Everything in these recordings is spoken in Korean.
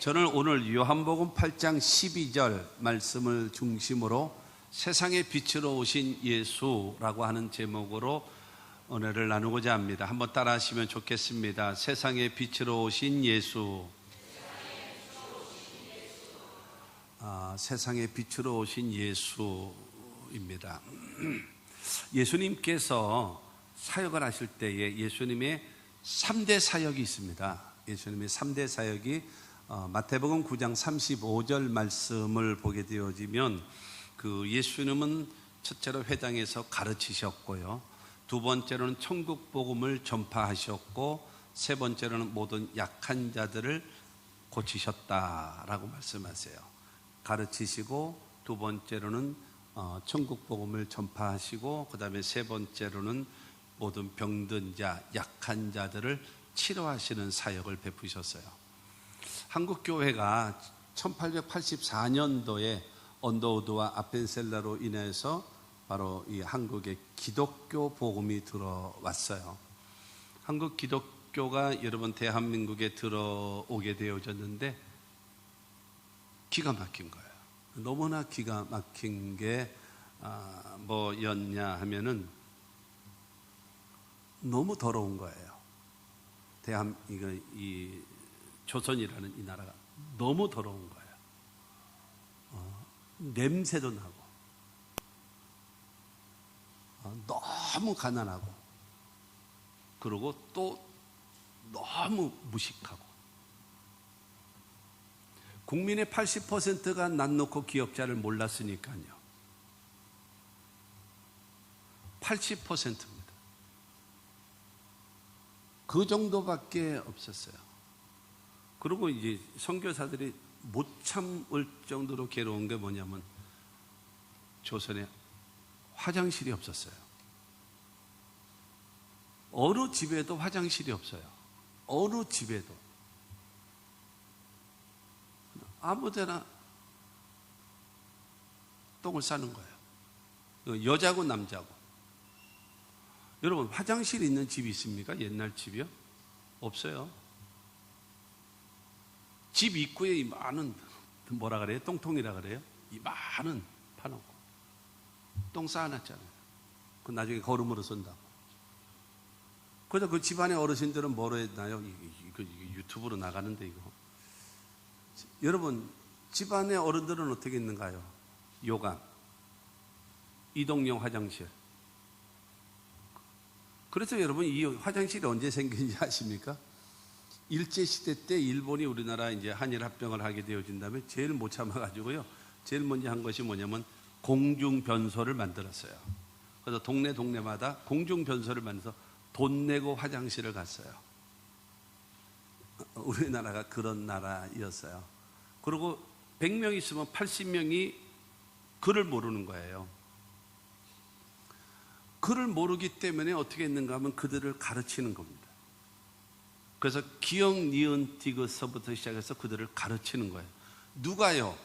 저는 오늘 요한복음 8장 12절 말씀을 중심으로 세상의 빛으로 오신 예수라고 하는 제목으로 은혜를 나누고자 합니다. 한번 따라 하시면 좋겠습니다. 세상의 빛으로 오신 예수. 세상의 빛으로 오신 예수입니다. 예수님께서 사역을 하실 때에 예수님의 3대 사역이 있습니다. 예수님의 3대 사역이 마태복음 9장 35절 말씀을 보게 되어지면 예수님은 첫째로 회당에서 가르치셨고요, 두 번째로는 천국 복음을 전파하셨고, 세 번째로는 모든 약한 자들을 고치셨다라고 말씀하세요. 가르치시고, 두 번째로는 천국 복음을 전파하시고, 그 다음에 세 번째로는 모든 병든 자, 약한 자들을 치료하시는 사역을 베푸셨어요. 한국교회가 1884년도에 언더우드와 아펜셀러로 인해서 바로 이 한국에 기독교 복음이 들어왔어요. 한국 기독교가 여러분 대한민국에 들어오게 되어졌는데 기가 막힌 거예요. 너무나 기가 막힌 게 뭐였냐 하면은 너무 더러운 거예요. 이 조선이라는 이 나라가 너무 더러운 거예요. 냄새도 나고, 너무 가난하고, 그리고 또 너무 무식하고, 국민의 80%가 난 놓고 기억자를 몰랐으니까요. 80%입니다. 그 정도밖에 없었어요. 그리고 이제 선교사들이 못 참을 정도로 괴로운 게 뭐냐면 조선에 화장실이 없었어요. 어느 집에도 화장실이 없어요. 어느 집에도. 아무데나 똥을 싸는 거예요. 여자고 남자고. 여러분, 화장실 있는 집이 있습니까? 옛날 집이요? 없어요. 집 입구에 이 많은, 뭐라 그래요? 똥통이라 그래요? 이 많은 파놓고 똥 쌓아놨잖아요. 그 나중에 거름으로 쓴다고. 그래서 그 집안의 어르신들은 뭐로 했나요? 이거 유튜브로 나가는데 이거. 여러분, 집안의 어른들은 어떻게 있는가요? 요강, 이동용 화장실. 그래서 여러분, 이 화장실이 언제 생긴지 아십니까? 일제시대 때 일본이 우리나라 이제 한일합병을 하게 되어진 다음에 제일 못 참아가지고요, 제일 먼저 한 것이 뭐냐면 공중변소를 만들었어요. 그래서 동네마다 공중변소를 만들어서 돈 내고 화장실을 갔어요. 우리나라가 그런 나라였어요. 그리고 100명 있으면 80명이 글을 모르는 거예요. 글을 모르기 때문에 어떻게 했는가 하면 그들을 가르치는 겁니다. 그래서 기역, 니은, 디귿서부터 시작해서 그들을 가르치는 거예요. 누가요?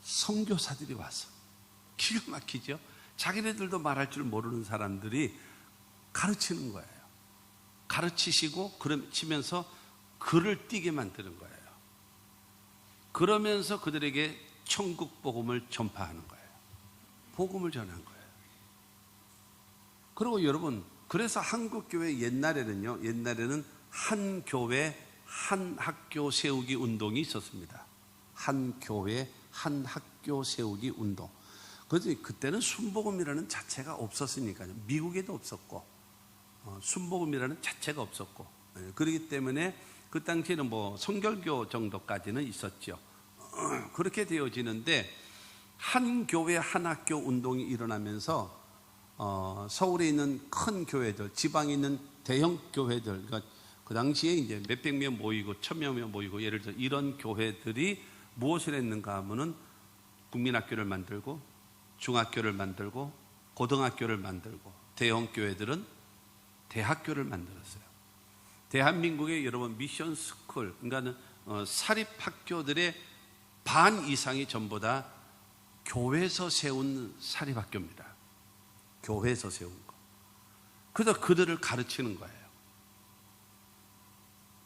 선교사들이 와서. 기가 막히죠? 자기네들도 말할 줄 모르는 사람들이 가르치는 거예요. 가르치시고 그러면서 글을 띄게 만드는 거예요. 그러면서 그들에게 천국 복음을 전파하는 거예요. 복음을 전한 거예요. 그리고 여러분, 그래서 한국교회 옛날에는 한 교회, 한 학교 세우기 운동이 있었습니다. 한 교회, 한 학교 세우기 운동. 그래서 그때는 순복음이라는 자체가 없었으니까요. 미국에도 없었고, 순복음이라는 자체가 없었고, 그렇기 때문에 그 당시에는 뭐 성결교 정도까지는 있었죠. 그렇게 되어지는데, 한 교회, 한 학교 운동이 일어나면서 서울에 있는 큰 교회들, 지방에 있는 대형 교회들, 그러니까 그 당시에 이제 몇백 명 모이고 1000명 모이고, 예를 들어 이런 교회들이 무엇을 했는가 하면은 국민학교를 만들고, 중학교를 만들고, 고등학교를 만들고, 대형 교회들은 대학교를 만들었어요. 대한민국의 여러분 미션 스쿨, 그러니까 사립학교들의 반 이상이 전부 다 교회에서 세운 사립학교입니다. 교회에서 세운 거. 그래서 그들을 가르치는 거예요.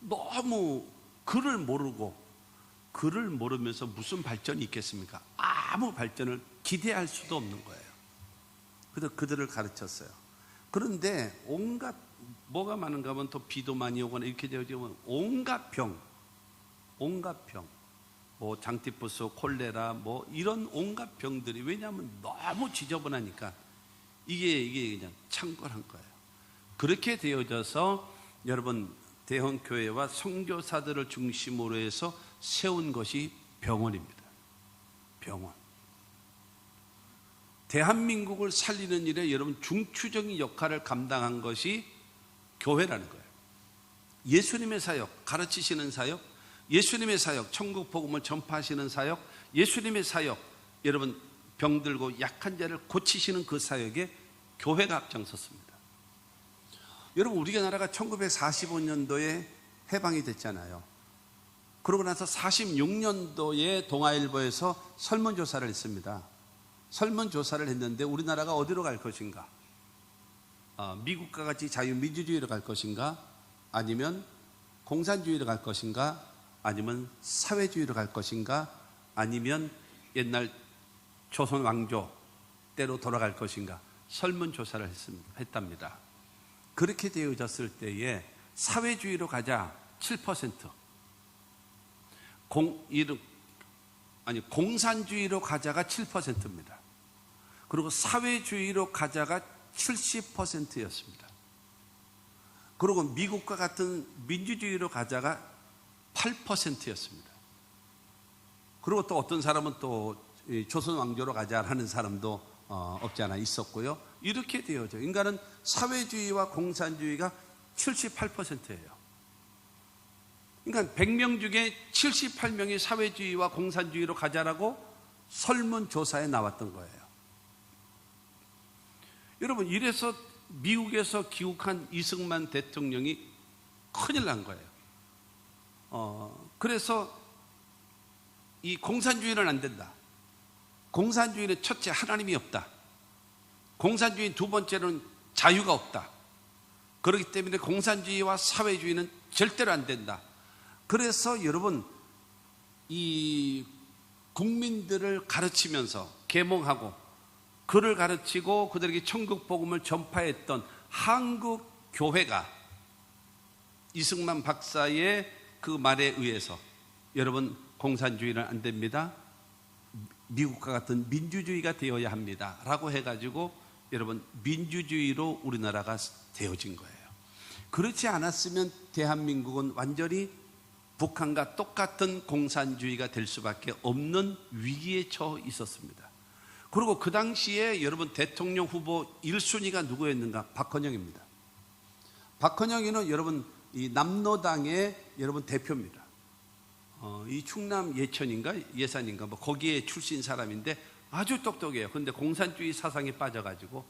너무 글을 모르고 그를 모르면서 무슨 발전이 있겠습니까? 아무 발전을 기대할 수도 없는 거예요. 그래서 그들을 가르쳤어요. 그런데 온갖 뭐가 많은가 하면 또 비도 많이 오거나 이렇게 되면 온갖 병, 뭐 장티푸스, 콜레라, 뭐 이런 온갖 병들이, 왜냐하면 너무 지저분하니까 이게 그냥 창궐한 거예요. 그렇게 되어져서 여러분 대형교회와 선교사들을 중심으로 해서 세운 것이 병원입니다. 병원. 대한민국을 살리는 일에 여러분 중추적인 역할을 감당한 것이 교회라는 거예요. 예수님의 사역, 가르치시는 사역, 예수님의 사역, 천국 복음을 전파하시는 사역, 예수님의 사역, 여러분 병들고 약한 자를 고치시는 그 사역에 교회가 앞장섰습니다. 여러분 우리가 나라가 1945년도에 해방이 됐잖아요. 그러고 나서 46년도에 동아일보에서 설문조사를 했습니다. 설문조사를 했는데 우리나라가 어디로 갈 것인가? 미국과 같이 자유민주주의로 갈 것인가? 아니면 공산주의로 갈 것인가? 아니면 사회주의로 갈 것인가? 아니면 옛날 조선 왕조 때로 돌아갈 것인가? 설문조사를 했답니다. 그렇게 되어졌을 때에 사회주의로 가자 7%, 공산주의로 가자가 7%입니다. 그리고 사회주의로 가자가 70%였습니다. 그리고 미국과 같은 민주주의로 가자가 8%였습니다. 그리고 또 어떤 사람은 또 조선 왕조로 가자 하는 사람도 없지 않아 있었고요. 이렇게 되어져. 인간은 사회주의와 공산주의가 78%예요. 그러니까 100명 중에 78명이 사회주의와 공산주의로 가자라고 설문조사에 나왔던 거예요. 여러분 이래서 미국에서 귀국한 이승만 대통령이 큰일 난 거예요. 그래서 이 공산주의는 안 된다. 공산주의는 첫째 하나님이 없다. 공산주의 두 번째는 자유가 없다. 그렇기 때문에 공산주의와 사회주의는 절대로 안 된다. 그래서 여러분 이 국민들을 가르치면서 계몽하고 그를 가르치고 그들에게 천국 복음을 전파했던 한국 교회가 이승만 박사의 그 말에 의해서 여러분 공산주의는 안 됩니다. 미국과 같은 민주주의가 되어야 합니다. 라고 해가지고 여러분 민주주의로 우리나라가 되어진 거예요. 그렇지 않았으면 대한민국은 완전히 북한과 똑같은 공산주의가 될 수밖에 없는 위기에 처해 있었습니다. 그리고 그 당시에 여러분 대통령 후보 1순위가 누구였는가? 박헌영입니다. 박헌영이는 여러분 이 남로당의 여러분 대표입니다. 이 충남 예천인가 예산인가 뭐 거기에 출신 사람인데 아주 똑똑해요. 그런데 공산주의 사상에 빠져가지고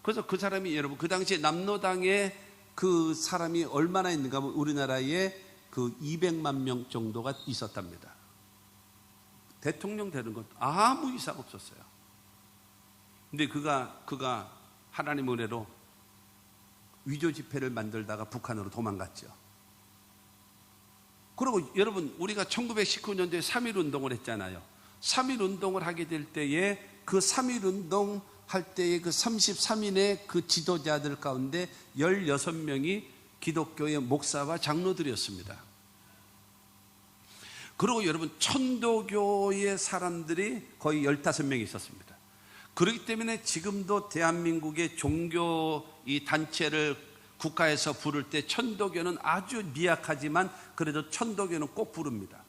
그래서 그 사람이 여러분 그 당시에 남로당에 그 사람이 얼마나 있는가 하면 우리나라에 그 200만 명 정도가 있었답니다. 대통령 되는 것 아무 이상 없었어요. 근데 그가 하나님의 은혜로 위조 지폐를 만들다가 북한으로 도망갔죠. 그리고 여러분 우리가 1919년도에 3.1운동을 했잖아요. 3.1운동을 하게 될 때에 그 3.1운동 할 때에 그 33인의 그 지도자들 가운데 16명이 기독교의 목사와 장로들이었습니다. 그리고 여러분 천도교의 사람들이 거의 15명이 있었습니다. 그렇기 때문에 지금도 대한민국의 종교 이 단체를 국가에서 부를 때 천도교는 아주 미약하지만 그래도 천도교는 꼭 부릅니다.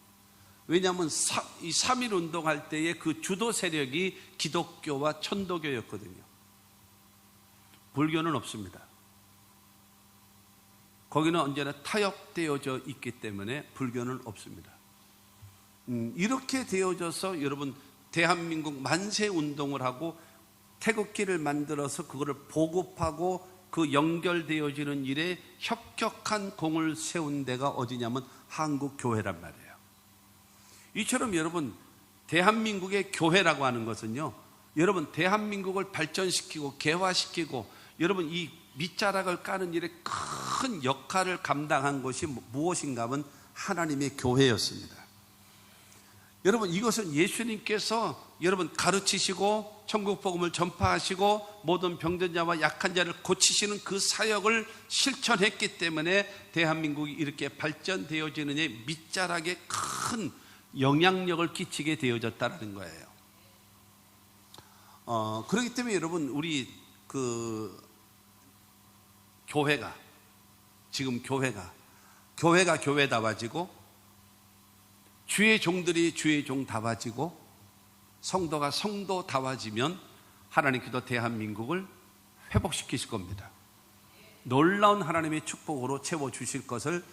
왜냐하면 이 3.1 운동할 때의 그 주도 세력이 기독교와 천도교였거든요. 불교는 없습니다. 거기는 언제나 타협되어져 있기 때문에 불교는 없습니다. 이렇게 되어져서 여러분 대한민국 만세 운동을 하고 태극기를 만들어서 그거를 보급하고 그 연결되어지는 일에 혁혁한 공을 세운 데가 어디냐면 한국 교회란 말이에요. 이처럼 여러분 대한민국의 교회라고 하는 것은요, 여러분 대한민국을 발전시키고 개화시키고 여러분 이 밑자락을 까는 일에 큰 역할을 감당한 것이 무엇인가 하면 하나님의 교회였습니다. 여러분, 이것은 예수님께서 여러분 가르치시고 천국 복음을 전파하시고 모든 병든 자와 약한 자를 고치시는 그 사역을 실천했기 때문에 대한민국이 이렇게 발전되어지는 데 밑자락에 큰 영향력을 끼치게 되어졌다는 거예요. 그렇기 때문에 여러분, 우리 교회가 지금 교회가 교회다워지고 주의 종들이 주의 종다워지고 성도가 성도다워지면 하나님께서 대한민국을 회복시키실 겁니다. 놀라운 하나님의 축복으로 채워주실 것을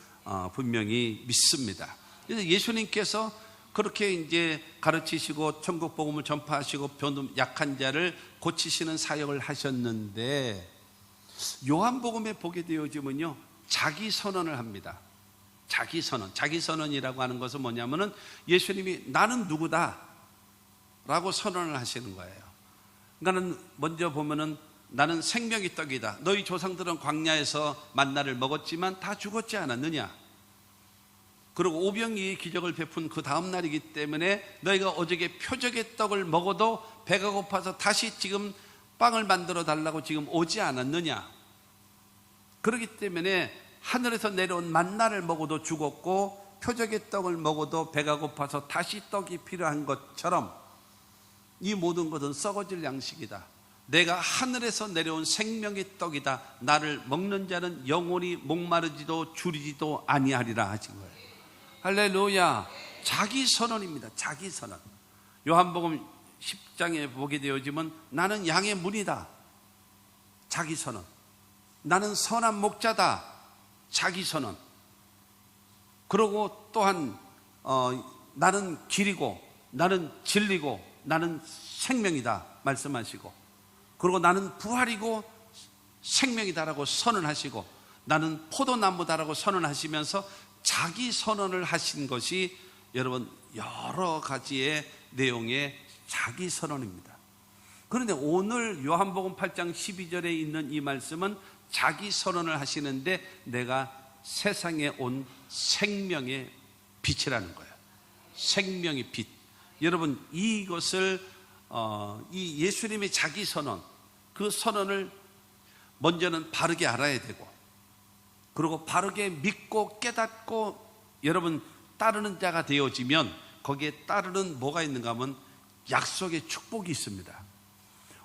분명히 믿습니다. 그래서 예수님께서 그렇게 이제 가르치시고 천국 복음을 전파하시고 약한 자를 고치시는 사역을 하셨는데, 요한복음에 보게 되어지면요, 자기 선언을 합니다. 자기 선언이라고 하는 것은 뭐냐면은 예수님이 나는 누구다 라고 선언을 하시는 거예요. 그러니까 먼저 보면은 나는 생명의 떡이다. 너희 조상들은 광야에서 만나를 먹었지만 다 죽었지 않았느냐. 그리고 오병이의 기적을 베푼 그 다음 날이기 때문에 너희가 어저께 표적의 떡을 먹어도 배가 고파서 다시 지금 빵을 만들어 달라고 지금 오지 않았느냐. 그렇기 때문에 하늘에서 내려온 만나를 먹어도 죽었고 표적의 떡을 먹어도 배가 고파서 다시 떡이 필요한 것처럼 이 모든 것은 썩어질 양식이다. 내가 하늘에서 내려온 생명의 떡이다. 나를 먹는 자는 영원히 목마르지도 줄이지도 아니하리라 하신 거예요. 할렐루야. 자기 선언입니다. 자기 선언. 요한복음 10장에 보게 되어지면 나는 양의 문이다. 자기 선언. 나는 선한 목자다. 자기 선언. 그리고 또한 나는 길이고 나는 진리고 나는 생명이다 말씀하시고, 그리고 나는 부활이고 생명이다라고 선언하시고, 나는 포도나무다라고 선언하시면서 자기 선언을 하신 것이 여러분 여러 가지의 내용의 자기 선언입니다. 그런데 오늘 요한복음 8장 12절에 있는 이 말씀은 자기 선언을 하시는데 내가 세상에 온 생명의 빛이라는 거예요. 생명의 빛. 여러분, 이것을 이 예수님의 자기 선언, 그 선언을 먼저는 바르게 알아야 되고, 그리고 바르게 믿고 깨닫고 여러분 따르는 자가 되어지면 거기에 따르는 뭐가 있는가 하면 약속의 축복이 있습니다.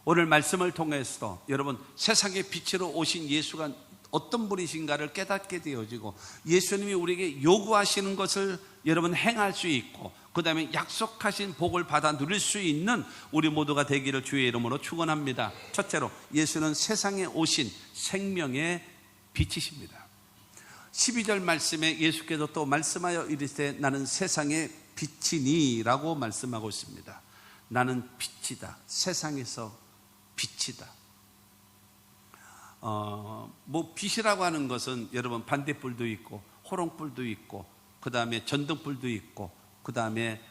오늘 말씀을 통해서 여러분 세상의 빛으로 오신 예수가 어떤 분이신가를 깨닫게 되어지고, 예수님이 우리에게 요구하시는 것을 여러분 행할 수 있고, 그 다음에 약속하신 복을 받아 누릴 수 있는 우리 모두가 되기를 주의 이름으로 축원합니다. 첫째로, 예수는 세상에 오신 생명의 빛이십니다. 12절 말씀에 예수께서 또 말씀하여 이르시되 나는 세상의 빛이니 라고 말씀하고 있습니다. 나는 빛이다. 세상에서 빛이다. 빛이라고 하는 것은 여러분 반딧불도 있고 호롱불도 있고 그 다음에 전등불도 있고 그 다음에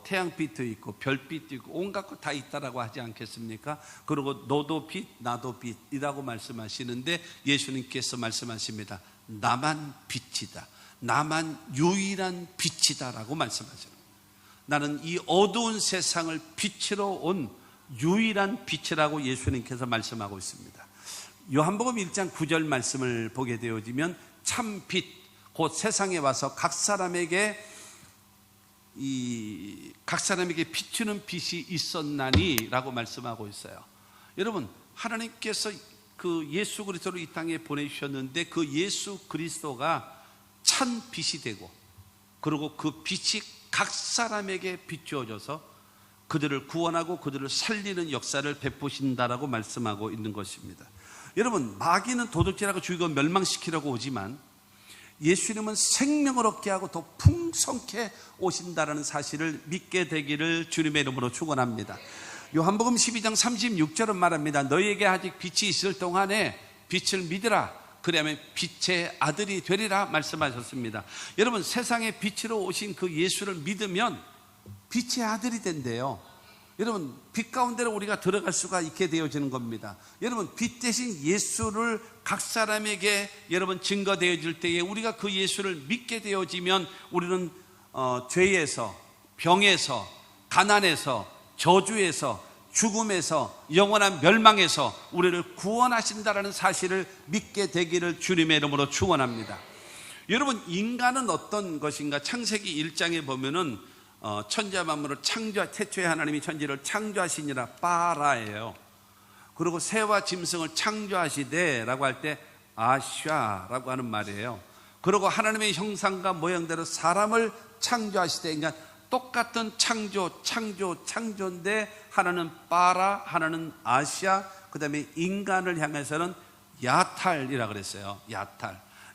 태양빛도 있고 별빛도 있고 온갖 것 다 있다라고 하지 않겠습니까? 그리고 너도 빛 나도 빛이라고 말씀하시는데 예수님께서 말씀하십니다. 나만 빛이다. 나만 유일한 빛이다 라고 말씀하셔요. 나는 이 어두운 세상을 빛으로 온 유일한 빛이라고 예수님께서 말씀하고 있습니다. 요한복음 1장 9절 말씀을 보게 되어지면 참 빛, 곧 세상에 와서 각 사람에게 비추는 빛이 있었나니 라고 말씀하고 있어요. 여러분, 하나님께서 그 예수 그리스도를 이 땅에 보내주셨는데 그 예수 그리스도가 참 빛이 되고, 그리고 그 빛이 각 사람에게 비추어져서 그들을 구원하고 그들을 살리는 역사를 베푸신다라고 말씀하고 있는 것입니다. 여러분, 마귀는 도둑질하고 죽이고 멸망시키려고 오지만 예수님은 생명을 얻게 하고 더 풍성케 오신다라는 사실을 믿게 되기를 주님의 이름으로 축원합니다. 요한복음 12장 36절은 말합니다. 너희에게 아직 빛이 있을 동안에 빛을 믿으라. 그러면 빛의 아들이 되리라 말씀하셨습니다. 여러분, 세상의 빛으로 오신 그 예수를 믿으면 빛의 아들이 된대요. 여러분, 빛 가운데로 우리가 들어갈 수가 있게 되어지는 겁니다. 여러분, 빛 대신 예수를 각 사람에게 여러분 증거되어질 때에 우리가 그 예수를 믿게 되어지면 우리는 죄에서 병에서, 가난에서, 저주에서, 죽음에서, 영원한 멸망에서 우리를 구원하신다라는 사실을 믿게 되기를 주님의 이름으로 축원합니다. 여러분, 인간은 어떤 것인가? 창세기 1장에 보면은 천지와 만물을 태초에 하나님이 천지를 창조하시니라 빠라예요. 그리고 새와 짐승을 창조하시되 라고 할 때 아샤라고 하는 말이에요. 그리고 하나님의 형상과 모양대로 사람을 창조하시되, 그러니까 똑같은 창조인데 하나는 빠라, 하나는 아시아, 그 다음에 인간을 향해서는 야탈이라 그랬어요.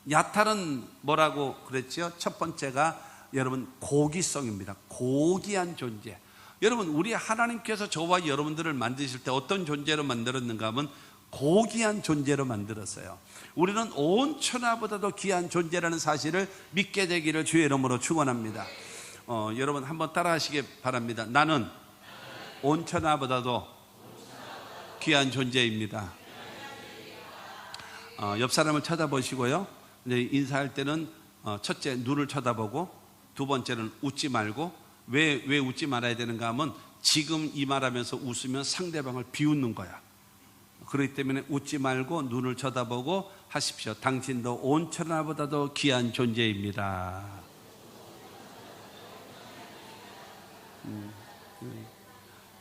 야탈은 뭐라고 그랬죠? 첫 번째가 여러분 고기성입니다. 고귀한 존재. 여러분, 우리 하나님께서 저와 여러분들을 만드실 때 어떤 존재로 만들었는가 하면 고귀한 존재로 만들었어요. 우리는 온 천하보다도 귀한 존재라는 사실을 믿게 되기를 주의 이름으로 축원합니다. 여러분 한번 따라 하시기 바랍니다. 나는 온 천하보다도 귀한 존재입니다. 옆 사람을 쳐다보시고요. 인사할 때는 첫째 눈을 쳐다보고, 두 번째는 웃지 말고. 왜 웃지 말아야 되는가 하면 지금 이 말하면서 웃으면 상대방을 비웃는 거야. 그렇기 때문에 웃지 말고 눈을 쳐다보고 하십시오. 당신도 온 천하보다도 귀한 존재입니다.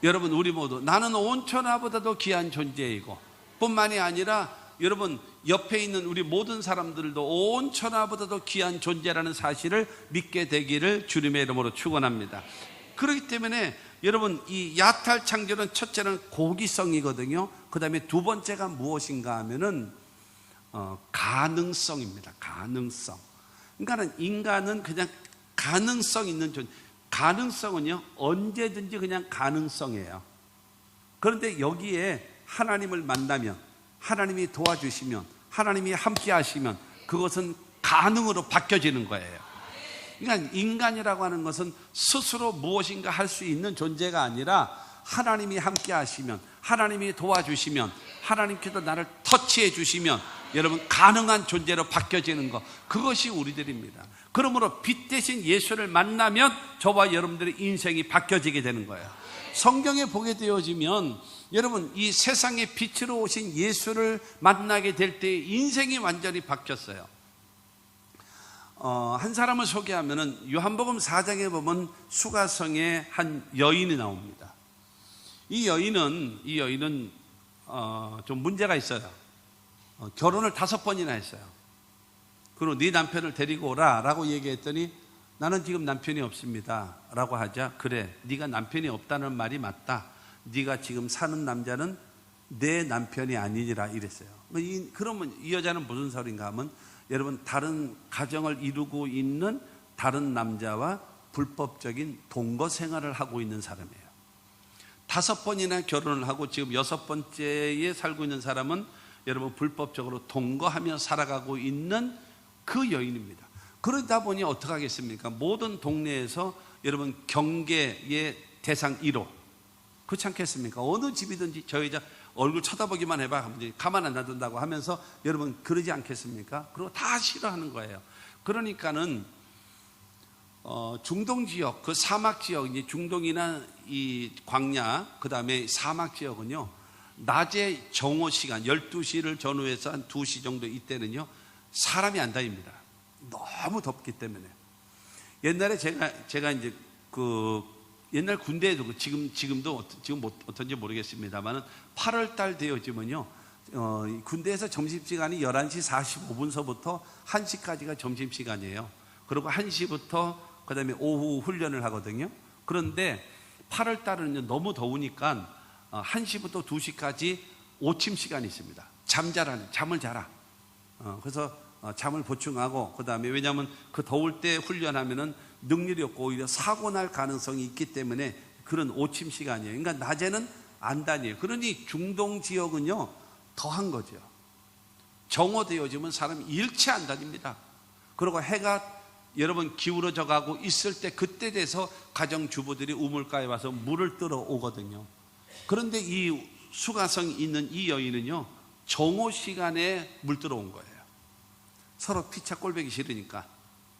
여러분, 우리 모두 나는 온 천하보다도 귀한 존재이고, 뿐만이 아니라 여러분 옆에 있는 우리 모든 사람들도 온 천하보다도 귀한 존재라는 사실을 믿게 되기를 주님의 이름으로 축원합니다. 그렇기 때문에 여러분, 이 야탈 창조는 첫째는 고기성이거든요. 그 다음에 두 번째가 무엇인가 하면은 가능성입니다. 가능성. 그러니까 인간은 그냥 가능성 있는 존재. 가능성은요, 언제든지 그냥 가능성이에요. 그런데 여기에 하나님을 만나면, 하나님이 도와주시면, 하나님이 함께 하시면 그것은 가능으로 바뀌어지는 거예요. 그러니까 인간이라고 하는 것은 스스로 무엇인가 할 수 있는 존재가 아니라 하나님이 함께 하시면, 하나님이 도와주시면, 하나님께서 나를 터치해 주시면 여러분 가능한 존재로 바뀌어지는 것, 그것이 우리들입니다. 그러므로 빛 대신 예수를 만나면 저와 여러분들의 인생이 바뀌어지게 되는 거예요. 성경에 보게 되어지면 여러분, 이 세상의 빛으로 오신 예수를 만나게 될 때 인생이 완전히 바뀌었어요. 한 사람을 소개하면은 요한복음 4장에 보면 수가성의 한 여인이 나옵니다. 이 여인은 좀 문제가 있어요. 결혼을 5번이나 했어요. 그리고 네 남편을 데리고 오라 라고 얘기했더니 나는 지금 남편이 없습니다 라고 하자, 그래, 네가 남편이 없다는 말이 맞다. 네가 지금 사는 남자는 내 남편이 아니니라 이랬어요. 그러면 이 여자는 무슨 소린가 하면 여러분, 다른 가정을 이루고 있는 다른 남자와 불법적인 동거 생활을 하고 있는 사람이에요. 5번이나 결혼을 하고 지금 6번째에 살고 있는 사람은 여러분 불법적으로 동거하며 살아가고 있는 그 여인입니다. 그러다 보니 어떻게 하겠습니까? 모든 동네에서 여러분 경계의 대상 1호, 그렇지 않겠습니까? 어느 집이든지 저 여자 얼굴 쳐다보기만 해봐 가만 안 놔둔다고 하면서 여러분 그러지 않겠습니까? 그리고 다 싫어하는 거예요. 그러니까는 중동 지역, 그 사막 지역, 이제 중동이나 이 광야, 그 다음에 사막 지역은요, 낮에 정오 시간 12시를 전후해서 한 2시 정도 이때는요 사람이 안 다닙니다. 너무 덥기 때문에. 옛날에 제가 이제 옛날 군대에도 지금도 지금 어떤지 모르겠습니다만은 8월달 되어지면요 군대에서 점심시간이 11시 45분서부터 1시까지가 점심시간이에요. 그리고 1시부터 그 다음에 오후 훈련을 하거든요. 그런데 8월달은 너무 더우니까 1시부터 2시까지 오침 시간이 있습니다. 잠을 자라. 그래서 잠을 보충하고, 그 다음에 왜냐하면 그 더울 때 훈련하면은 능률이 없고 오히려 사고 날 가능성이 있기 때문에 그런 오침 시간이에요. 그러니까 낮에는 안 다녀요. 그러니 중동 지역은요 더한 거죠. 정오되어지면 사람이 일체 안 다닙니다. 그리고 해가 여러분 기울어져 가고 있을 때, 그때 돼서 가정주부들이 우물가에 와서 물을 뜨러 오거든요. 그런데 이 수가성 있는 이 여인은요 정오 시간에 물 뜨러 온 거예요. 서로 피차 꼴보기 싫으니까.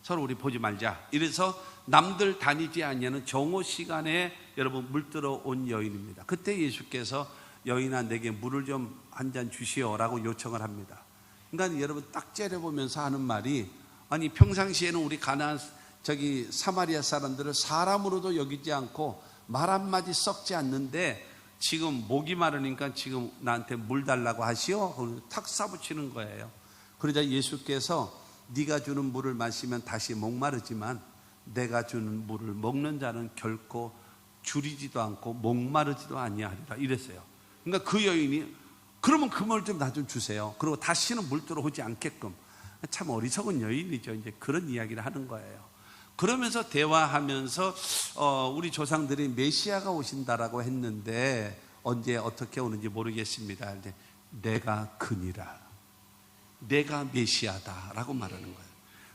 서로 우리 보지 말자. 이래서 남들 다니지 않냐는 정오 시간에 여러분 물들어 온 여인입니다. 그때 예수께서 여인아 내게 물을 좀 한 잔 주시오라고 요청을 합니다. 그러니까 여러분 딱 째려보면서 하는 말이, 아니 평상시에는 우리 가나안 사마리아 사람들을 사람으로도 여기지 않고 말 한마디 썩지 않는데 지금 목이 마르니까 지금 나한테 물 달라고 하시오? 탁 쏴붙이는 거예요. 그러자 예수께서 네가 주는 물을 마시면 다시 목마르지만 내가 주는 물을 먹는 자는 결코 줄이지도 않고 목마르지도 아니하리라 이랬어요. 그러니까 그 여인이 그러면 그 물 좀 나 좀 주세요. 그리고 다시는 물 들어오지 않게끔. 참 어리석은 여인이죠. 이제 그런 이야기를 하는 거예요. 그러면서 대화하면서 우리 조상들이 메시아가 오신다라고 했는데 언제 어떻게 오는지 모르겠습니다. 이제 내가 그니라, 내가 메시아다라고 말하는 거예요.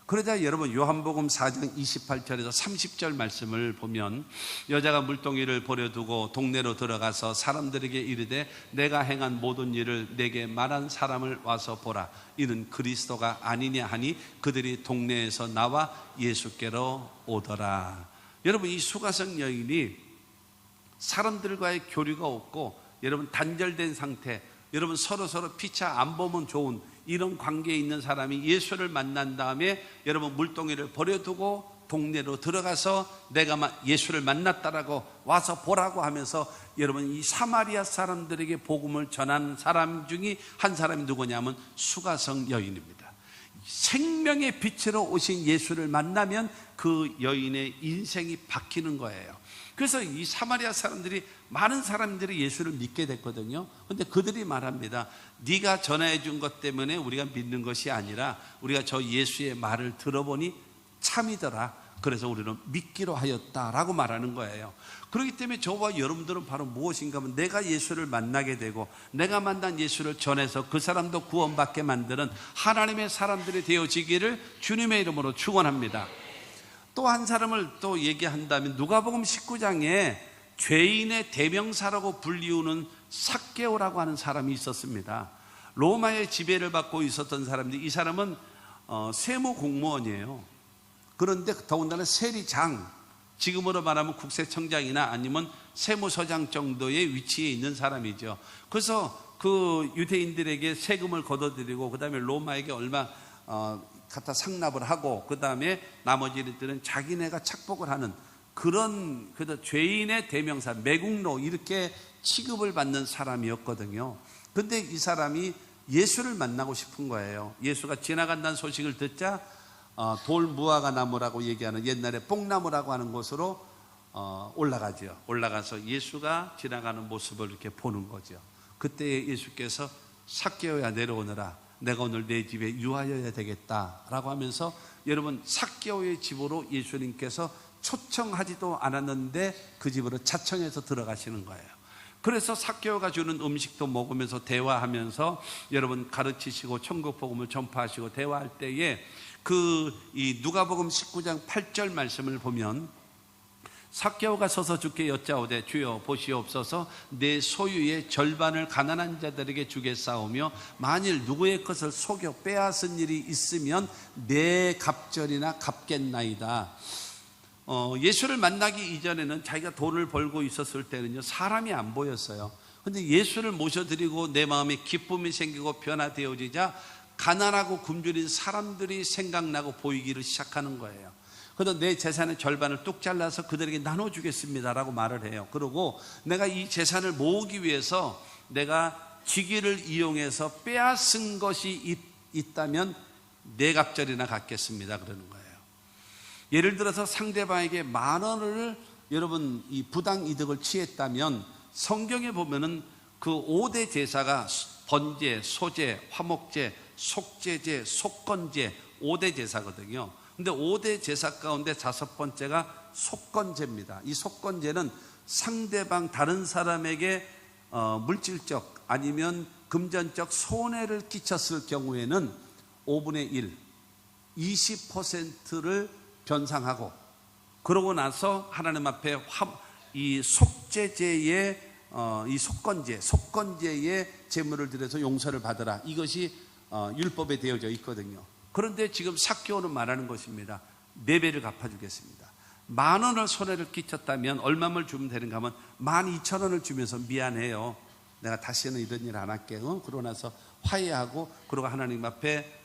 그러자 여러분 요한복음 4장 28절에서 30절 말씀을 보면 여자가 물동이를 버려두고 동네로 들어가서 사람들에게 이르되 내가 행한 모든 일을 내게 말한 사람을 와서 보라, 이는 그리스도가 아니냐 하니 그들이 동네에서 나와 예수께로 오더라. 여러분 이 수가성 여인이 사람들과의 교류가 없고 여러분 단절된 상태, 여러분 서로 피차 안 보면 좋은 이런 관계에 있는 사람이 예수를 만난 다음에 여러분 물동이를 버려두고 동네로 들어가서 내가 예수를 만났다라고 와서 보라고 하면서 여러분 이 사마리아 사람들에게 복음을 전하는 사람 중에 한 사람이 누구냐면 수가성 여인입니다. 생명의 빛으로 오신 예수를 만나면 그 여인의 인생이 바뀌는 거예요. 그래서 이 사마리아 사람들이, 많은 사람들이 예수를 믿게 됐거든요. 그런데 그들이 말합니다. 네가 전해 준 것 때문에 우리가 믿는 것이 아니라 우리가 저 예수의 말을 들어보니 참이더라. 그래서 우리는 믿기로 하였다라고 말하는 거예요. 그렇기 때문에 저와 여러분들은 바로 무엇인가 하면 내가 예수를 만나게 되고 내가 만난 예수를 전해서 그 사람도 구원받게 만드는 하나님의 사람들이 되어지기를 주님의 이름으로 축원합니다. 또 한 사람을 또 얘기한다면 누가복음 19장에 죄인의 대명사라고 불리우는 삭개오라고 하는 사람이 있었습니다. 로마의 지배를 받고 있었던 사람인데 이 사람은 세무 공무원이에요. 그런데 더군다나 세리장, 지금으로 말하면 국세청장이나 아니면 세무서장 정도의 위치에 있는 사람이죠. 그래서 그 유대인들에게 세금을 걷어들이고 그 다음에 로마에게 얼마 갖다 상납을 하고 그 다음에 나머지들은 자기네가 착복을 하는 그런 죄인의 대명사, 매국노 이렇게 취급을 받는 사람이었거든요. 근데 이 사람이 예수를 만나고 싶은 거예요. 예수가 지나간다는 소식을 듣자 돌무화과 나무라고 얘기하는 옛날에 뽕나무라고 하는 곳으로 올라가죠. 올라가서 예수가 지나가는 모습을 이렇게 보는 거죠. 그때 예수께서 삭개오야 내려오너라, 내가 오늘 내 집에 유하여야 되겠다라고 하면서 여러분 삭개오의 집으로 예수님께서 초청하지도 않았는데 그 집으로 자청해서 들어가시는 거예요. 그래서 삭개오가 주는 음식도 먹으면서 대화하면서 여러분 가르치시고 천국 복음을 전파하시고 대화할 때에 이 누가복음 19장 8절 말씀을 보면 삭개오가 서서 주께 여짜오되 주여 보시옵소서, 내 소유의 절반을 가난한 자들에게 주겠사오며 만일 누구의 것을 속여 빼앗은 일이 있으면 내 갑절이나 갚겠나이다. 예수를 만나기 이전에는 자기가 돈을 벌고 있었을 때는요 사람이 안 보였어요. 그런데 예수를 모셔드리고 내 마음에 기쁨이 생기고 변화되어지자 가난하고 굶주린 사람들이 생각나고 보이기를 시작하는 거예요. 그래서 내 재산의 절반을 뚝 잘라서 그들에게 나눠주겠습니다라고 말을 해요. 그리고 내가 이 재산을 모으기 위해서 내가 직위를 이용해서 빼앗은 것이 있다면 네 갑절이나 갖겠습니다 그러는 거예요. 예를 들어서 상대방에게 10,000원을 여러분 이 부당 이득을 취했다면 성경에 보면은 그 5대 제사가 번제, 소제, 화목제, 속제제, 속건제 5대 제사거든요. 근데 5대 제사 가운데 5번째가 속건제입니다. 이 속건제는 상대방 다른 사람에게 물질적 아니면 금전적 손해를 끼쳤을 경우에는 5분의 1, 20%를 변상하고 그러고 나서 하나님 앞에 이 속제제의 이 속건제의 제물을 드려서 용서를 받으라. 이것이 율법에 되어져 있거든요. 그런데 지금 삭개오는 말하는 것입니다. 4배를 갚아주겠습니다. 10,000원을 손해를 끼쳤다면 얼마를 주면 되는가 하면 12,000원을 주면서 미안해요, 내가 다시는 이런 일 안 할게. 그러고 나서 화해하고 그러고 하나님 앞에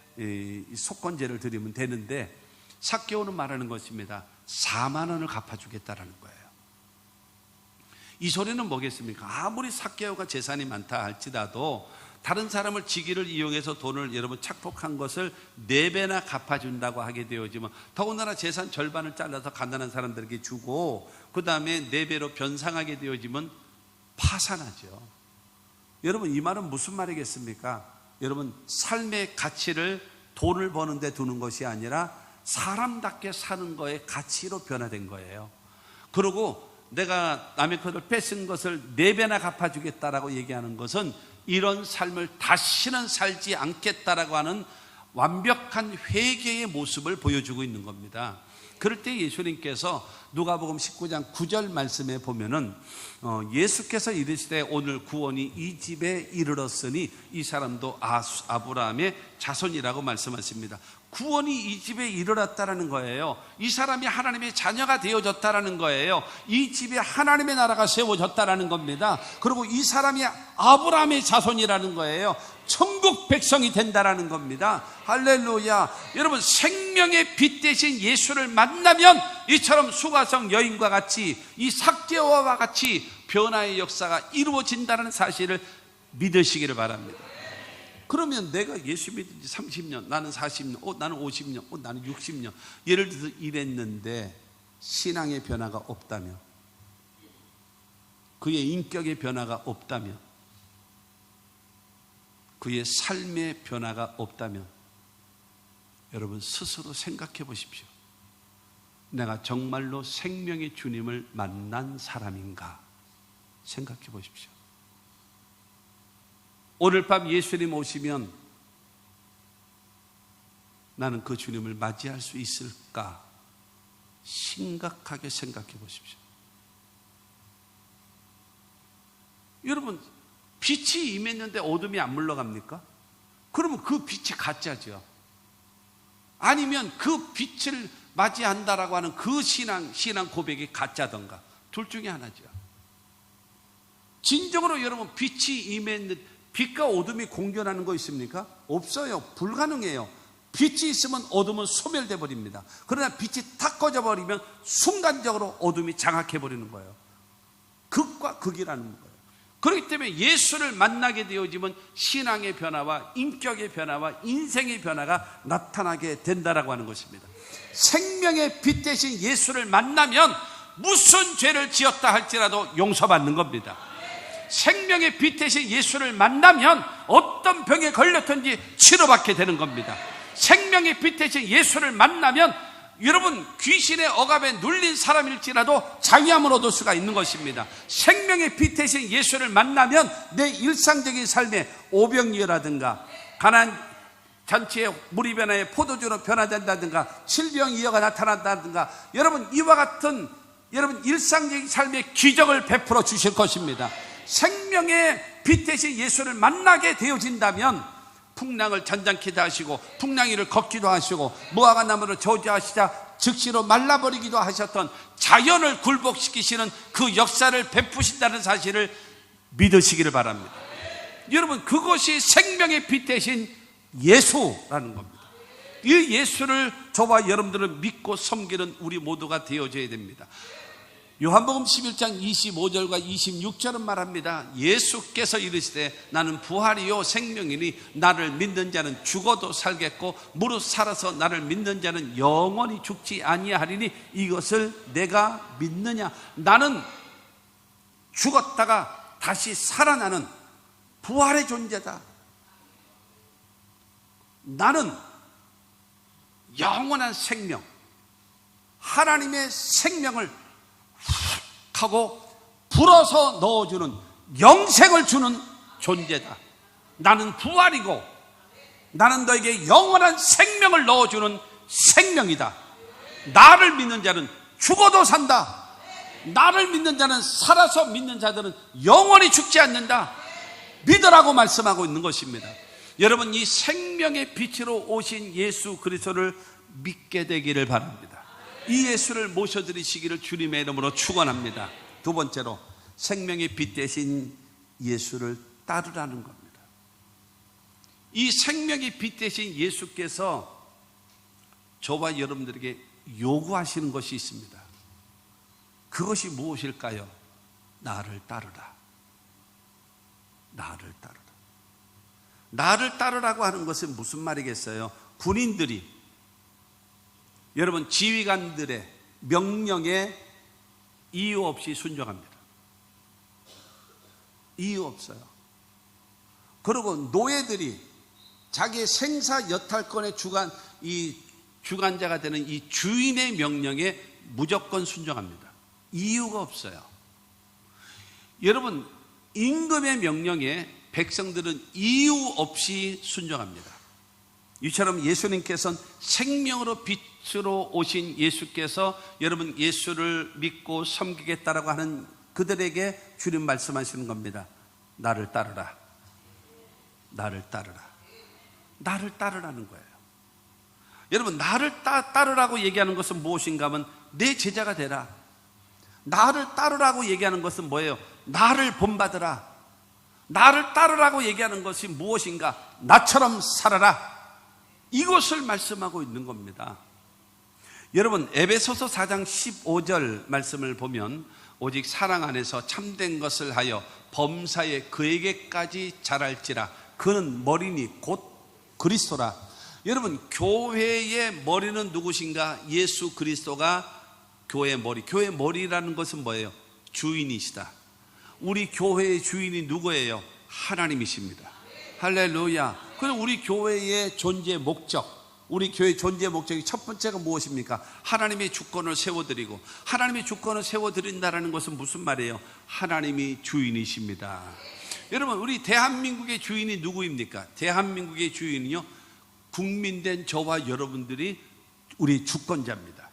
속건제를 드리면 되는데, 삭개오는 말하는 것입니다. 40,000원을 갚아주겠다라는 거예요. 이 소리는 뭐겠습니까? 아무리 삭개오가 재산이 많다 할지라도 다른 사람을 지기를 이용해서 돈을 여러분 착복한 것을 4배나 갚아준다고 하게 되어지면, 더군다나 재산 절반을 잘라서 가난한 사람들에게 주고 그 다음에 4배로 변상하게 되어지면 파산하죠. 여러분, 이 말은 무슨 말이겠습니까? 여러분, 삶의 가치를 돈을 버는 데 두는 것이 아니라 사람답게 사는 거에 가치로 변화된 거예요. 그리고 내가 남의 것을 뺏은 것을 4배나 갚아주겠다라고 얘기하는 것은 이런 삶을 다시는 살지 않겠다라고 하는 완벽한 회개의 모습을 보여주고 있는 겁니다. 그럴 때 예수님께서 누가복음 19장 9절 말씀에 보면은 예수께서 이르시되 오늘 구원이 이 집에 이르렀으니 이 사람도 아브라함의 자손이라고 말씀하십니다. 구원이 이 집에 이르렀다라는 거예요. 이 사람이 하나님의 자녀가 되어졌다라는 거예요. 이 집에 하나님의 나라가 세워졌다라는 겁니다. 그리고 이 사람이 아브라함의 자손이라는 거예요. 천국 백성이 된다라는 겁니다. 할렐루야. 여러분, 생명의 빛 대신 예수를 만나면 이처럼 수가성 여인과 같이, 이 삭개오와 같이 변화의 역사가 이루어진다는 사실을 믿으시기를 바랍니다. 그러면 내가 예수 믿은 지 30년, 나는 40년, 나는 50년, 나는 60년, 예를 들어서 이랬는데 신앙의 변화가 없다면, 그의 인격의 변화가 없다면, 그의 삶의 변화가 없다면, 여러분 스스로 생각해 보십시오. 내가 정말로 생명의 주님을 만난 사람인가 생각해 보십시오. 오늘 밤 예수님 오시면 나는 그 주님을 맞이할 수 있을까 심각하게 생각해 보십시오. 여러분, 빛이 임했는데 어둠이 안 물러갑니까? 그러면 그 빛이 가짜죠. 아니면 그 빛을 맞이한다라고 하는 그 신앙 고백이 가짜던가, 둘 중에 하나죠. 진정으로 여러분, 빛이 임했는데, 빛과 어둠이 공존하는 거 있습니까? 없어요. 불가능해요. 빛이 있으면 어둠은 소멸돼 버립니다. 그러나 빛이 탁 꺼져 버리면 순간적으로 어둠이 장악해 버리는 거예요. 극과 극이라는 거예요. 그렇기 때문에 예수를 만나게 되어지면 신앙의 변화와 인격의 변화와 인생의 변화가 나타나게 된다라고 하는 것입니다. 생명의 빛 대신 예수를 만나면 무슨 죄를 지었다 할지라도 용서받는 겁니다. 생명의 빛 대신 예수를 만나면 어떤 병에 걸렸든지 치료받게 되는 겁니다. 생명의 빛 대신 예수를 만나면 여러분, 귀신의 억압에 눌린 사람일지라도 자유함을 얻을 수가 있는 것입니다. 생명의 빛 대신 예수를 만나면 내 일상적인 삶에 오병이어라든가 가난 잔치에 물이 변화해 포도주로 변화된다든가 질병이어가 나타난다든가, 여러분 이와 같은 여러분 일상적인 삶의 기적을 베풀어 주실 것입니다. 생명의 빛 대신 예수를 만나게 되어진다면 풍랑을 잔잔케 하시고 풍랑이를 걷기도 하시고 무화과 나무를 저주하시자 즉시로 말라버리기도 하셨던 자연을 굴복시키시는 그 역사를 베푸신다는 사실을 믿으시기를 바랍니다. 여러분, 그것이 생명의 빛 대신 예수라는 겁니다. 이 예수를 저와 여러분들은 믿고 섬기는 우리 모두가 되어져야 됩니다. 요한복음 11장 25절과 26절은 말합니다. 예수께서 이르시되 나는 부활이요 생명이니 나를 믿는 자는 죽어도 살겠고 무릇 살아서 나를 믿는 자는 영원히 죽지 아니하리니 이것을 내가 믿느냐. 나는 죽었다가 다시 살아나는 부활의 존재다. 나는 영원한 생명, 하나님의 생명을 하고 불어서 넣어주는, 영생을 주는 존재다. 나는 부활이고 나는 너에게 영원한 생명을 넣어주는 생명이다. 나를 믿는 자는 죽어도 산다. 나를 믿는 자는 살아서 믿는 자들은 영원히 죽지 않는다. 믿으라고 말씀하고 있는 것입니다. 여러분, 이 생명의 빛으로 오신 예수 그리스도를 믿게 되기를 바랍니다. 이 예수를 모셔드리시기를 주님의 이름으로 축원합니다. 두 번째로 생명의 빛 대신 예수를 따르라는 겁니다. 이 생명의 빛 대신 예수께서 저와 여러분들에게 요구하시는 것이 있습니다. 그것이 무엇일까요? 나를 따르라. 나를 따르라. 나를 따르라고 하는 것은 무슨 말이겠어요? 군인들이 여러분 지휘관들의 명령에 이유 없이 순종합니다. 이유 없어요. 그리고 노예들이 자기의 생사 여탈권의 주관자가 되는 이 주인의 명령에 무조건 순종합니다. 이유가 없어요. 여러분 임금의 명령에 백성들은 이유 없이 순종합니다. 이처럼 예수님께서는 생명으로 빛으로 오신 예수께서 여러분 예수를 믿고 섬기겠다라고 하는 그들에게 주님 말씀하시는 겁니다. 나를 따르라. 나를 따르라. 나를 따르라는 거예요. 여러분 나를 따르라고 얘기하는 것은 무엇인가 하면 내 제자가 되라. 나를 따르라고 얘기하는 것은 뭐예요? 나를 본받으라. 나를 따르라고 얘기하는 것이 무엇인가? 나처럼 살아라. 이것을 말씀하고 있는 겁니다. 여러분 에베소서 4장 15절 말씀을 보면 오직 사랑 안에서 참된 것을 하여 범사에 그에게까지 자랄지라. 그는 머리니 곧 그리스도라. 여러분 교회의 머리는 누구신가? 예수 그리스도가 교회의 머리. 교회의 머리라는 것은 뭐예요? 주인이시다. 우리 교회의 주인이 누구예요? 하나님이십니다. 할렐루야. 그럼 우리 교회의 존재 목적, 우리 교회의 존재 목적이 첫 번째가 무엇입니까? 하나님의 주권을 세워드리고, 하나님의 주권을 세워드린다는 것은 무슨 말이에요? 하나님이 주인이십니다. 여러분 우리 대한민국의 주인이 누구입니까? 대한민국의 주인은요 국민된 저와 여러분들이 우리 주권자입니다.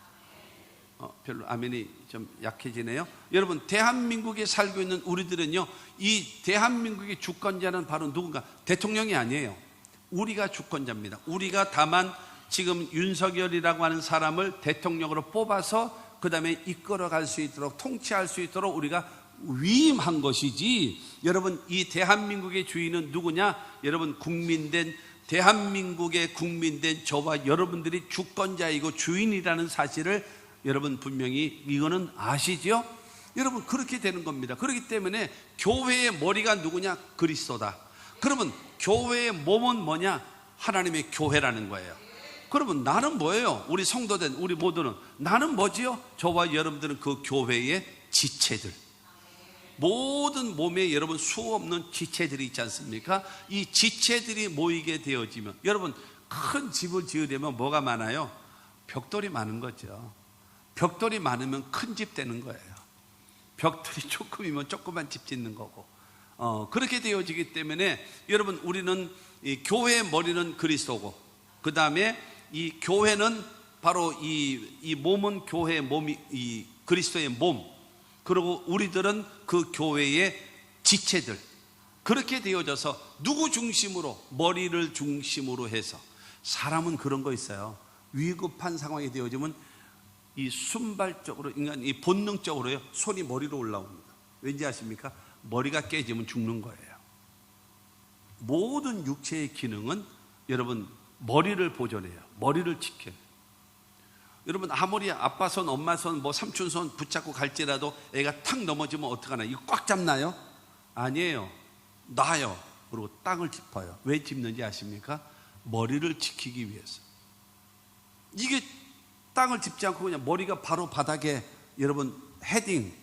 별로 아멘이 좀 약해지네요. 여러분 대한민국에 살고 있는 우리들은요 이 대한민국의 주권자는 바로 누군가? 대통령이 아니에요. 우리가 주권자입니다. 우리가 다만 지금 윤석열이라고 하는 사람을 대통령으로 뽑아서 그 다음에 이끌어갈 수 있도록, 통치할 수 있도록 우리가 위임한 것이지, 여러분 이 대한민국의 주인은 누구냐? 여러분 대한민국의 국민된 저와 여러분들이 주권자이고 주인이라는 사실을 여러분 분명히 이거는 아시죠? 여러분 그렇게 되는 겁니다. 그렇기 때문에 교회의 머리가 누구냐? 그리스도다. 그러면 교회의 몸은 뭐냐? 하나님의 교회라는 거예요. 그러면 나는 뭐예요? 우리 성도된 우리 모두는 나는 뭐지요? 저와 여러분들은 그 교회의 지체들, 모든 몸에 여러분 수 없는 지체들이 있지 않습니까? 이 지체들이 모이게 되어지면, 여러분 큰 집을 지으려면 뭐가 많아요? 벽돌이 많은 거죠. 벽돌이 많으면 큰 집 되는 거예요. 벽돌이 조금이면 조그만 집 짓는 거고, 그렇게 되어지기 때문에 여러분 우리는 이 교회의 머리는 그리스도고, 그 다음에 이 교회는 바로 이 몸은 교회의 몸이 이 그리스도의 몸, 그리고 우리들은 그 교회의 지체들. 그렇게 되어져서 누구 중심으로? 머리를 중심으로 해서. 사람은 그런 거 있어요. 위급한 상황이 되어지면 이 순발적으로, 인간이 본능적으로요 손이 머리로 올라옵니다. 왠지 아십니까? 머리가 깨지면 죽는 거예요. 모든 육체의 기능은 여러분 머리를 보존해요. 머리를 지켜요. 여러분 아무리 아빠 손, 엄마 손, 뭐 삼촌 손 붙잡고 갈지라도 애가 탁 넘어지면 어떡하나? 이거 꽉 잡나요? 아니에요. 놔요. 그리고 땅을 짚어요. 왜 짚는지 아십니까? 머리를 지키기 위해서. 이게 땅을 짚지 않고 그냥 머리가 바로 바닥에 여러분 헤딩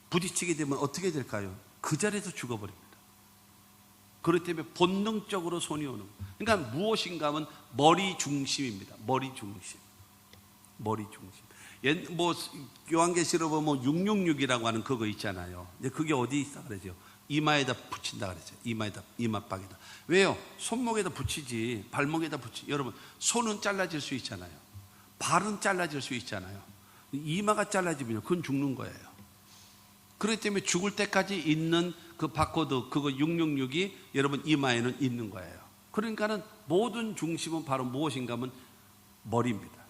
부딪히게 되면 어떻게 될까요? 그 자리에서 죽어버립니다. 그렇기 때문에 본능적으로 손이 오는 거예요. 그러니까 무엇인가 하면 머리 중심입니다. 머리 중심. 머리 중심. 뭐 요한계시록 보면 666이라고 하는 그거 있잖아요. 근데 그게 어디 있다 그러죠? 이마에다 붙인다 그랬어요. 이마박에다. 왜요? 손목에다 붙이지 발목에다 붙이지. 여러분 손은 잘라질 수 있잖아요. 발은 잘라질 수 있잖아요. 이마가 잘라지면 그건 죽는 거예요. 그렇기 때문에 죽을 때까지 있는 그 바코드, 그거 666이 여러분 이마에는 있는 거예요. 그러니까는 모든 중심은 바로 무엇인가 하면 머리입니다.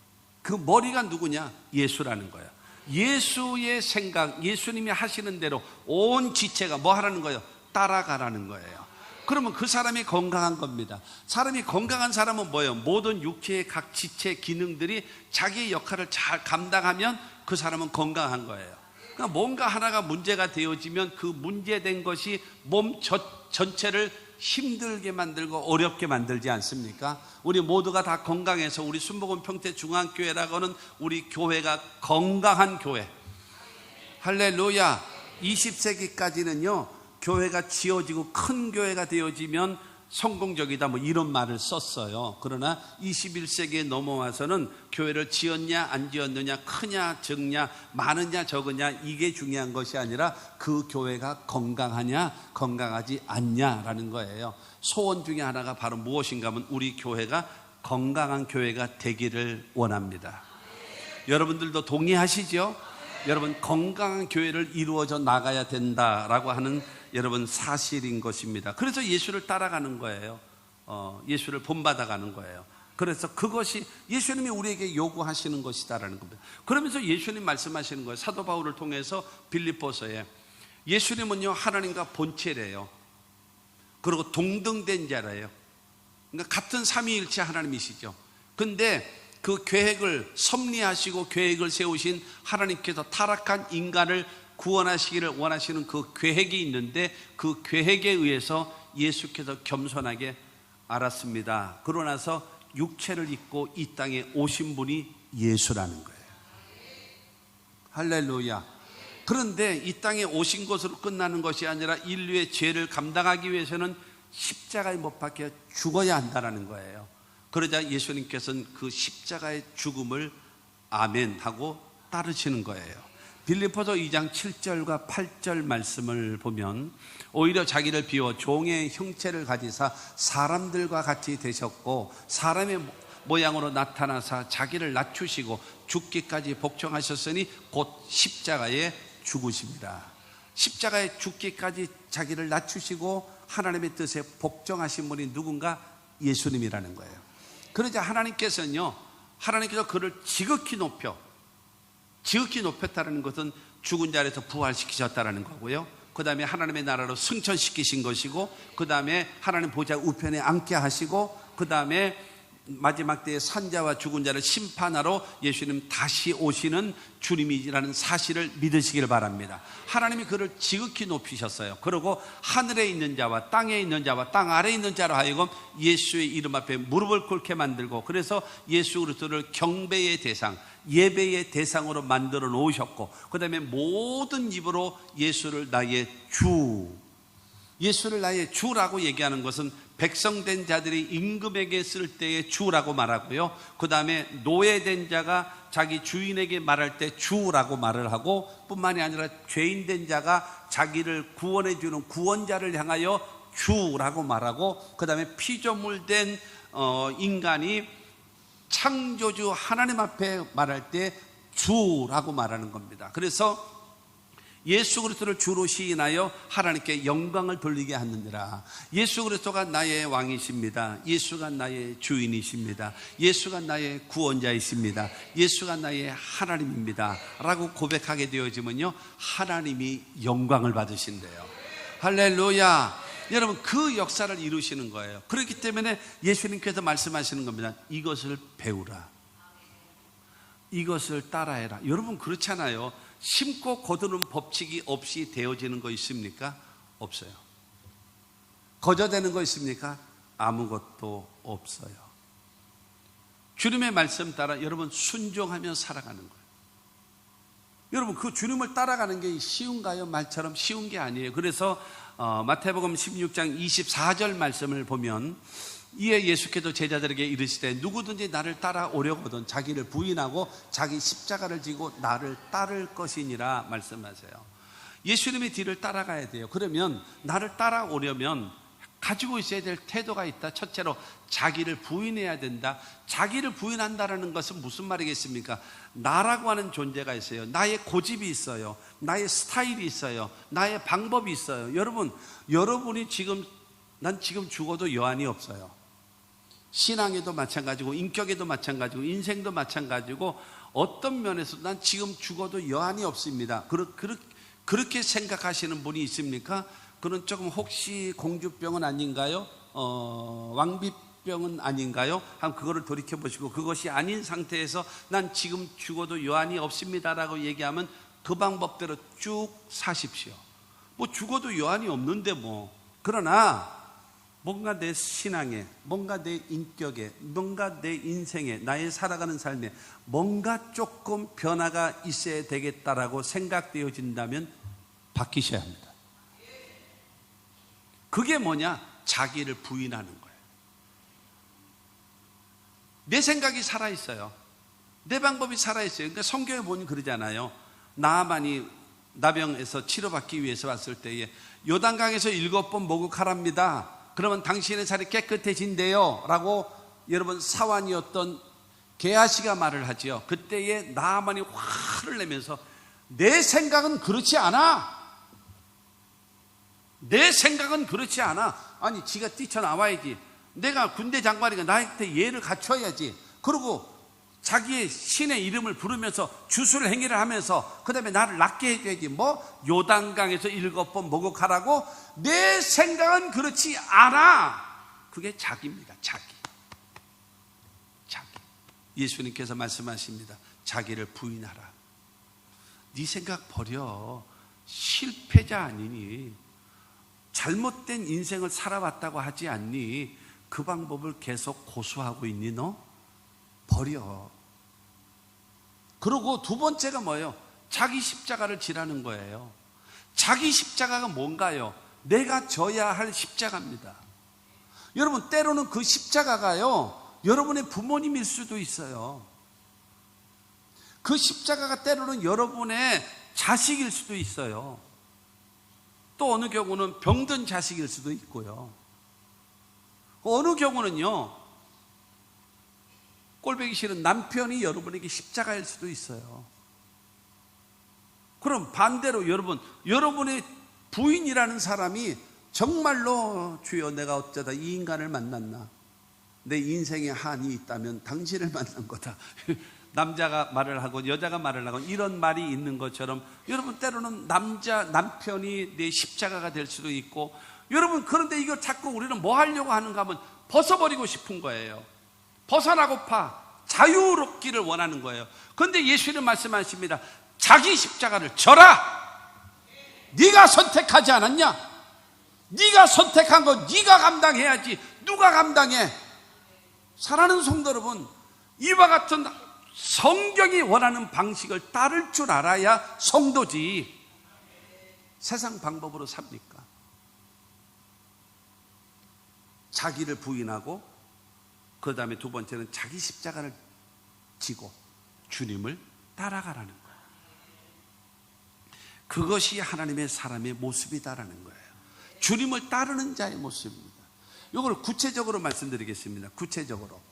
그 머리가 누구냐? 예수라는 거예요. 예수의 생각, 예수님이 하시는 대로 온 지체가 뭐 하라는 거예요? 따라가라는 거예요. 그러면 그 사람이 건강한 겁니다. 사람이 건강한 사람은 뭐예요? 모든 육체의 각 지체 기능들이 자기의 역할을 잘 감당하면 그 사람은 건강한 거예요. 그러니까 뭔가 하나가 문제가 되어지면 그 문제된 것이 몸 전체를 힘들게 만들고 어렵게 만들지 않습니까? 우리 모두가 다 건강해서 우리 순복음 평택중앙교회라고 하는 우리 교회가 건강한 교회. 할렐루야. 20세기까지는요 교회가 지어지고 큰 교회가 되어지면 성공적이다 뭐 이런 말을 썼어요. 그러나 21세기에 넘어와서는 교회를 지었냐 안 지었느냐, 크냐 적냐, 많으냐 적으냐 이게 중요한 것이 아니라 그 교회가 건강하냐 건강하지 않냐라는 거예요. 소원 중에 하나가 바로 무엇인가 하면 우리 교회가 건강한 교회가 되기를 원합니다. 여러분들도 동의하시죠? 여러분 건강한 교회를 이루어져 나가야 된다라고 하는 여러분 사실인 것입니다. 그래서 예수를 따라가는 거예요. 예수를 본받아가는 거예요. 그래서 그것이 예수님이 우리에게 요구하시는 것이다라는 겁니다. 그러면서 예수님 말씀하시는 거예요. 사도 바울을 통해서 빌립보서에 예수님은요 하나님과 본체래요. 그리고 동등된 자래요. 그러니까 같은 삼위일체 하나님이시죠. 근데 그 계획을 섭리하시고 계획을 세우신 하나님께서 타락한 인간을 구원하시기를 원하시는 그 계획이 있는데 그 계획에 의해서 예수께서 겸손하게 알았습니다. 그러고 나서 육체를 입고 이 땅에 오신 분이 예수라는 거예요. 할렐루야. 그런데 이 땅에 오신 것으로 끝나는 것이 아니라 인류의 죄를 감당하기 위해서는 십자가에 못 박혀 죽어야 한다는 거예요. 그러자 예수님께서는 그 십자가의 죽음을 아멘 하고 따르시는 거예요. 빌립보서 2장 7절과 8절 말씀을 보면 오히려 자기를 비워 종의 형체를 가지사 사람들과 같이 되셨고 사람의 모양으로 나타나사 자기를 낮추시고 죽기까지 복종하셨으니 곧 십자가에 죽으십니다. 십자가에 죽기까지 자기를 낮추시고 하나님의 뜻에 복종하신 분이 누군가? 예수님이라는 거예요. 그러자 하나님께서 그를 지극히 높였다는 것은 죽은 자리에서 부활시키셨다는 거고요. 그 다음에 하나님의 나라로 승천시키신 것이고, 그 다음에 하나님 보좌 우편에 앉게 하시고, 그 다음에 마지막 때에 산자와 죽은 자를 심판하러 예수님 다시 오시는 주님이라는 사실을 믿으시길 바랍니다. 하나님이 그를 지극히 높이셨어요. 그리고 하늘에 있는 자와 땅에 있는 자와 땅 아래에 있는 자로 하여금 예수의 이름 앞에 무릎을 꿇게 만들고, 그래서 예수 그리스도를 경배의 대상, 예배의 대상으로 만들어 놓으셨고, 그 다음에 모든 입으로 예수를 나의 주라고 얘기하는 것은 백성된 자들이 임금에게 쓸 때의 주라고 말하고요. 그 다음에 노예된 자가 자기 주인에게 말할 때 주라고 말을 하고, 뿐만이 아니라 죄인된 자가 자기를 구원해 주는 구원자를 향하여 주라고 말하고, 그 다음에 피조물된 인간이 창조주 하나님 앞에 말할 때 주라고 말하는 겁니다. 그래서 예수 그리스도를 주로 시인하여 하나님께 영광을 돌리게 하느니라. 예수 그리스도가 나의 왕이십니다. 예수가 나의 주인이십니다. 예수가 나의 구원자이십니다. 예수가 나의 하나님입니다 라고 고백하게 되어지면요, 하나님이 영광을 받으신대요. 할렐루야. 여러분, 그 역사를 이루시는 거예요. 그렇기 때문에 예수님께서 말씀하시는 겁니다. 이것을 배우라, 이것을 따라해라. 여러분, 그렇잖아요. 심고 거두는 법칙이 없이 되어지는 거 있습니까? 없어요. 거저되는 거 있습니까? 아무것도 없어요. 주님의 말씀 따라 여러분 순종하며 살아가는 거예요. 여러분, 그 주님을 따라가는 게 쉬운가요? 말처럼 쉬운 게 아니에요. 그래서 마태복음 16장 24절 말씀을 보면, 이에 예수께서 제자들에게 이르시되 누구든지 나를 따라오려거든 자기를 부인하고 자기 십자가를 지고 나를 따를 것이니라 말씀하세요. 예수님의 뒤를 따라가야 돼요. 그러면 나를 따라오려면 가지고 있어야 될 태도가 있다. 첫째로 자기를 부인해야 된다. 자기를 부인한다는 것은 무슨 말이겠습니까? 나라고 하는 존재가 있어요. 나의 고집이 있어요. 나의 스타일이 있어요. 나의 방법이 있어요. 여러분이 난 지금 죽어도 여한이 없어요. 신앙에도 마찬가지고 인격에도 마찬가지고 인생도 마찬가지고 어떤 면에서 난 지금 죽어도 여한이 없습니다. 그렇게 생각하시는 분이 있습니까? 그는 조금 혹시 공주병은 아닌가요? 왕비병은 아닌가요? 한번 그거를 돌이켜 보시고 그것이 아닌 상태에서 난 지금 죽어도 여한이 없습니다라고 얘기하면 그 방법대로 쭉 사십시오. 뭐 죽어도 여한이 없는데 뭐. 그러나 뭔가 내 신앙에, 뭔가 내 인격에, 뭔가 내 인생에, 나의 살아가는 삶에 뭔가 조금 변화가 있어야 되겠다라고 생각되어진다면 바뀌셔야 합니다. 그게 뭐냐? 자기를 부인하는 거예요. 내 생각이 살아있어요. 내 방법이 살아있어요. 그러니까 성경에 보니 그러잖아요. 나아만이 나병에서 치료받기 위해서 왔을 때에 요단강에서 7번 목욕하랍니다. 그러면 당신의 살이 깨끗해진대요 라고 여러분 사환이었던 게하시가 말을 하지요. 그때에 나아만이 화를 내면서 내 생각은 그렇지 않아. 내 생각은 그렇지 않아. 아니 지가 뛰쳐나와야지. 내가 군대 장관이니까 나한테 예를 갖춰야지. 그리고 자기의 신의 이름을 부르면서 주술 행위를 하면서 그 다음에 나를 낫게 해줘야지. 뭐 요단강에서 7번 목욕하라고? 내 생각은 그렇지 않아. 그게 자기입니다. 자기. 예수님께서 말씀하십니다. 자기를 부인하라. 네 생각 버려. 실패자 아니니? 잘못된 인생을 살아왔다고 하지 않니? 그 방법을 계속 고수하고 있니 너? 버려. 그리고 두 번째가 뭐예요? 자기 십자가를 지라는 거예요. 자기 십자가가 뭔가요? 내가 져야 할 십자가입니다. 여러분 때로는 그 십자가가요 여러분의 부모님일 수도 있어요. 그 십자가가 때로는 여러분의 자식일 수도 있어요. 또 어느 경우는 병든 자식일 수도 있고요. 어느 경우는요 꼴보기 싫은 남편이 여러분에게 십자가일 수도 있어요. 그럼 반대로 여러분의 부인이라는 사람이 정말로 주여 내가 어쩌다 이 인간을 만났나? 내 인생에 한이 있다면 당신을 만난 거다. 남자가 말을 하고 여자가 말을 하고 이런 말이 있는 것처럼 여러분 때로는 남편이 내 십자가가 될 수도 있고 여러분 그런데 이거 자꾸 우리는 뭐 하려고 하는가 하면 벗어버리고 싶은 거예요. 벗어나고파 자유롭기를 원하는 거예요. 그런데 예수님 말씀하십니다. 자기 십자가를 져라. 네가 선택하지 않았냐? 네가 선택한 거 네가 감당해야지. 누가 감당해? 사랑하는 성도 여러분, 이와 같은 성경이 원하는 방식을 따를 줄 알아야 성도지. 세상 방법으로 삽니까? 자기를 부인하고 그 다음에 두 번째는 자기 십자가를 지고 주님을 따라가라는 거예요. 그것이 하나님의 사람의 모습이다라는 거예요. 주님을 따르는 자의 모습입니다. 이걸 구체적으로 말씀드리겠습니다. 구체적으로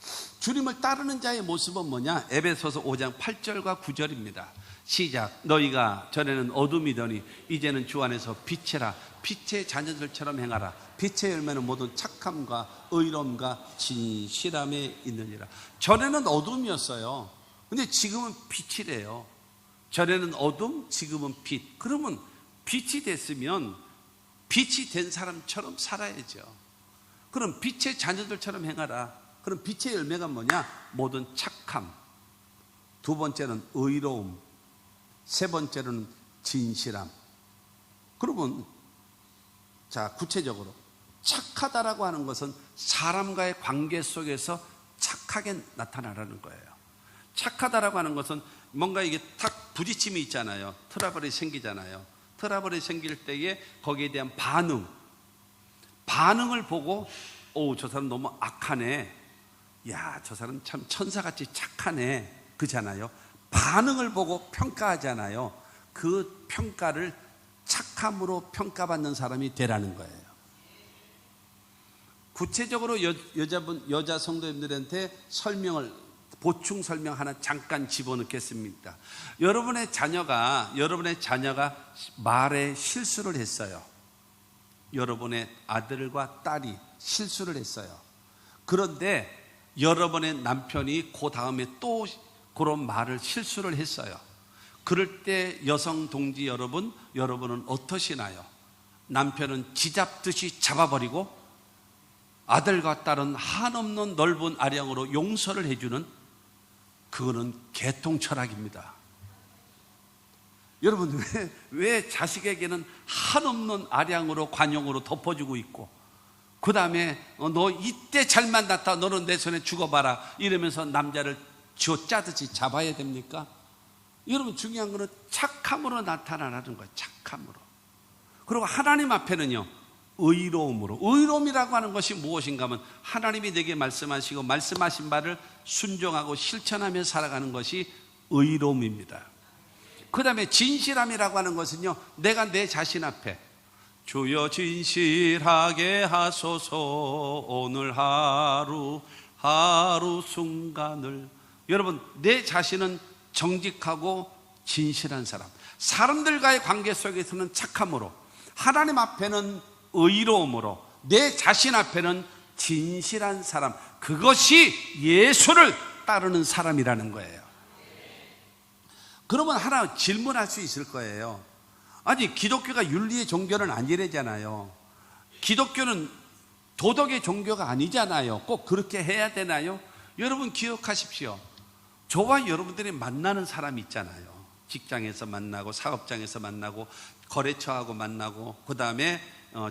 주님을 따르는 자의 모습은 뭐냐? 에베소서 5장 8절과 9절입니다. 시작. 너희가 전에는 어둠이더니 이제는 주 안에서 빛이라. 빛의 자녀들처럼 행하라. 빛의 열매는 모든 착함과 의로움과 진실함에 있느니라. 전에는 어둠이었어요. 근데 지금은 빛이래요. 전에는 어둠, 지금은 빛. 그러면 빛이 됐으면 빛이 된 사람처럼 살아야죠. 그럼 빛의 자녀들처럼 행하라. 그럼 빛의 열매가 뭐냐? 모든 착함. 두 번째는 의로움. 세 번째는 진실함. 그러면 자 구체적으로 착하다라고 하는 것은 사람과의 관계 속에서 착하게 나타나라는 거예요. 착하다라고 하는 것은 뭔가 이게 탁 부딪힘이 있잖아요. 트러블이 생기잖아요. 트러블이 생길 때에 거기에 대한 반응을 보고 저 사람 너무 악하네. 야, 저 사람 참 천사같이 착하네. 그잖아요. 반응을 보고 평가하잖아요. 그 평가를 착함으로 평가받는 사람이 되라는 거예요. 구체적으로 여자 성도님들한테 보충 설명 하나 잠깐 집어넣겠습니다. 여러분의 자녀가 말에 실수를 했어요. 여러분의 아들과 딸이 실수를 했어요. 그런데 여러분의 남편이 그 다음에 또 그런 말을 실수를 했어요. 그럴 때 여성 동지 여러분은 어떠시나요? 남편은 쥐잡듯이 잡아버리고 아들과 딸은 한없는 넓은 아량으로 용서를 해주는, 그거는 개통 철학입니다. 여러분, 왜 자식에게는 한없는 아량으로 관용으로 덮어주고 있고, 그 다음에 너 이때 잘 만났다, 너는 내 손에 죽어봐라 이러면서 남자를 쥐어짜듯이 잡아야 됩니까? 여러분, 중요한 거는 착함으로 나타나는 거예요. 착함으로. 그리고 하나님 앞에는요, 의로움으로. 의로움이라고 하는 것이 무엇인가 하면 하나님이 내게 말씀하시고 말씀하신 바를 순종하고 실천하며 살아가는 것이 의로움입니다. 그 다음에 진실함이라고 하는 것은요, 내가 내 자신 앞에 주여 진실하게 하소서, 오늘 하루 순간을. 여러분, 내 자신은 정직하고 진실한 사람, 사람들과의 관계 속에서는 착함으로, 하나님 앞에는 의로움으로, 내 자신 앞에는 진실한 사람, 그것이 예수를 따르는 사람이라는 거예요. 그러면 하나 질문할 수 있을 거예요. 아니, 기독교가 윤리의 종교는 아니래잖아요. 기독교는 도덕의 종교가 아니잖아요. 꼭 그렇게 해야 되나요? 여러분 기억하십시오. 저와 여러분들이 만나는 사람이 있잖아요. 직장에서 만나고, 사업장에서 만나고, 거래처하고 만나고, 그 다음에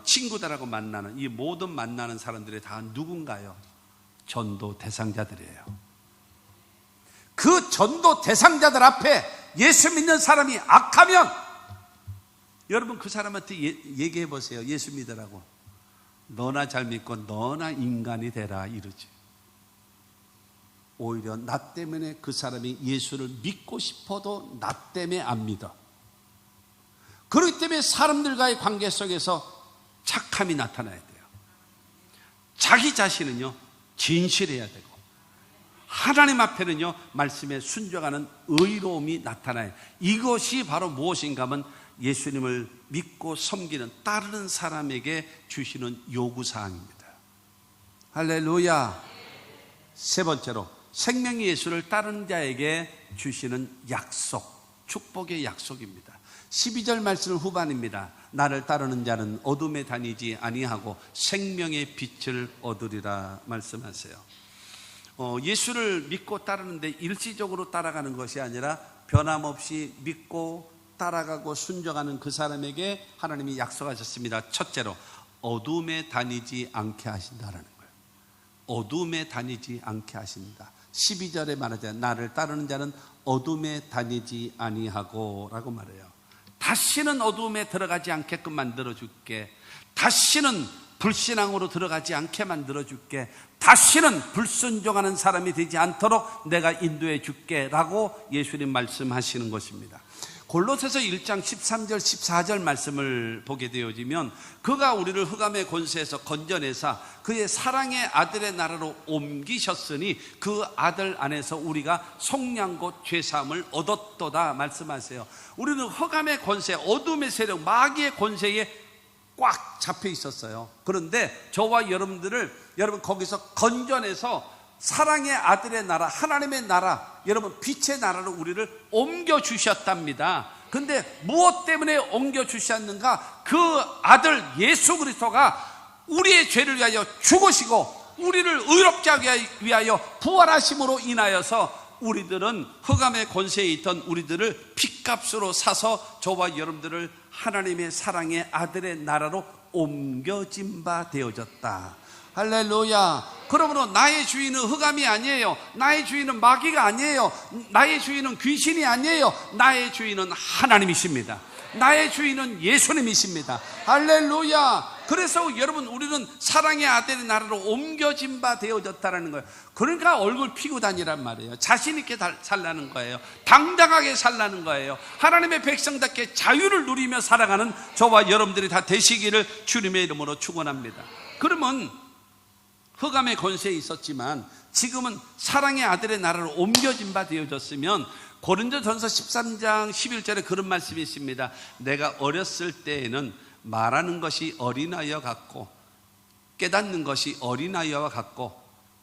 친구들하고 만나는, 이 모든 만나는 사람들이 다 누군가요? 전도 대상자들이에요. 그 전도 대상자들 앞에 예수 믿는 사람이 악하면 여러분 그 사람한테 얘기해 보세요. 예수 믿으라고. 너나 잘 믿고 너나 인간이 되라 이러지. 오히려 나 때문에 그 사람이 예수를 믿고 싶어도 나 때문에 안 믿어. 그렇기 때문에 사람들과의 관계 속에서 착함이 나타나야 돼요. 자기 자신은요, 진실해야 되고, 하나님 앞에는요, 말씀에 순종하는 의로움이 나타나요. 이것이 바로 무엇인가 하면 예수님을 믿고 섬기는, 따르는 사람에게 주시는 요구사항입니다. 할렐루야. 세 번째로, 생명의 예수를 따르는 자에게 주시는 약속, 축복의 약속입니다. 12절 말씀 후반입니다. 나를 따르는 자는 어둠에 다니지 아니하고 생명의 빛을 얻으리라 말씀하세요. 예수를 믿고 따르는데 일시적으로 따라가는 것이 아니라 변함없이 믿고 따라가고 순종하는 그 사람에게 하나님이 약속하셨습니다. 첫째로, 어둠에 다니지 않게 하신다라는 거예요. 어둠에 다니지 않게 하신다. 12절에 말하자, 나를 따르는 자는 어둠에 다니지 아니하고 라고 말해요. 다시는 어둠에 들어가지 않게끔 만들어줄게. 다시는 불신앙으로 들어가지 않게 만들어줄게. 다시는 불순종하는 사람이 되지 않도록 내가 인도해 줄게 라고 예수님 말씀하시는 것입니다. 골로새서 1장 13절 14절 말씀을 보게 되어지면, 그가 우리를 흑암의 권세에서 건져내사 그의 사랑의 아들의 나라로 옮기셨으니 그 아들 안에서 우리가 속량곧 죄사함을 얻었도다 말씀하세요. 우리는 흑암의 권세, 어둠의 세력, 마귀의 권세에 꽉 잡혀 있었어요. 그런데 저와 여러분 거기서 건져내서 사랑의 아들의 나라, 하나님의 나라, 여러분 빛의 나라로 우리를 옮겨주셨답니다. 근데 무엇 때문에 옮겨주셨는가? 그 아들 예수 그리스도가 우리의 죄를 위하여 죽으시고 우리를 의롭게 하기 위하여 부활하심으로 인하여서 우리들은 흑암의 권세에 있던 우리들을 핏값으로 사서 저와 여러분들을 하나님의 사랑의 아들의 나라로 옮겨진 바 되어졌다. 할렐루야. 그러므로 나의 주인은 흑암이 아니에요. 나의 주인은 마귀가 아니에요. 나의 주인은 귀신이 아니에요. 나의 주인은 하나님이십니다. 나의 주인은 예수님이십니다. 할렐루야. 그래서 여러분, 우리는 사랑의 아들의 나라로 옮겨진 바 되어졌다는 거예요. 그러니까 얼굴 피고 다니란 말이에요. 자신 있게 살라는 거예요. 당당하게 살라는 거예요. 하나님의 백성답게 자유를 누리며 살아가는 저와 여러분들이 다 되시기를 주님의 이름으로 축원합니다. 그러면 흑암의 권세에 있었지만 지금은 사랑의 아들의 나라로 옮겨진 바 되어졌으면, 고린도전서 13장 11절에 그런 말씀이 있습니다. 내가 어렸을 때에는 말하는 것이 어린아이와 같고 깨닫는 것이 어린아이와 같고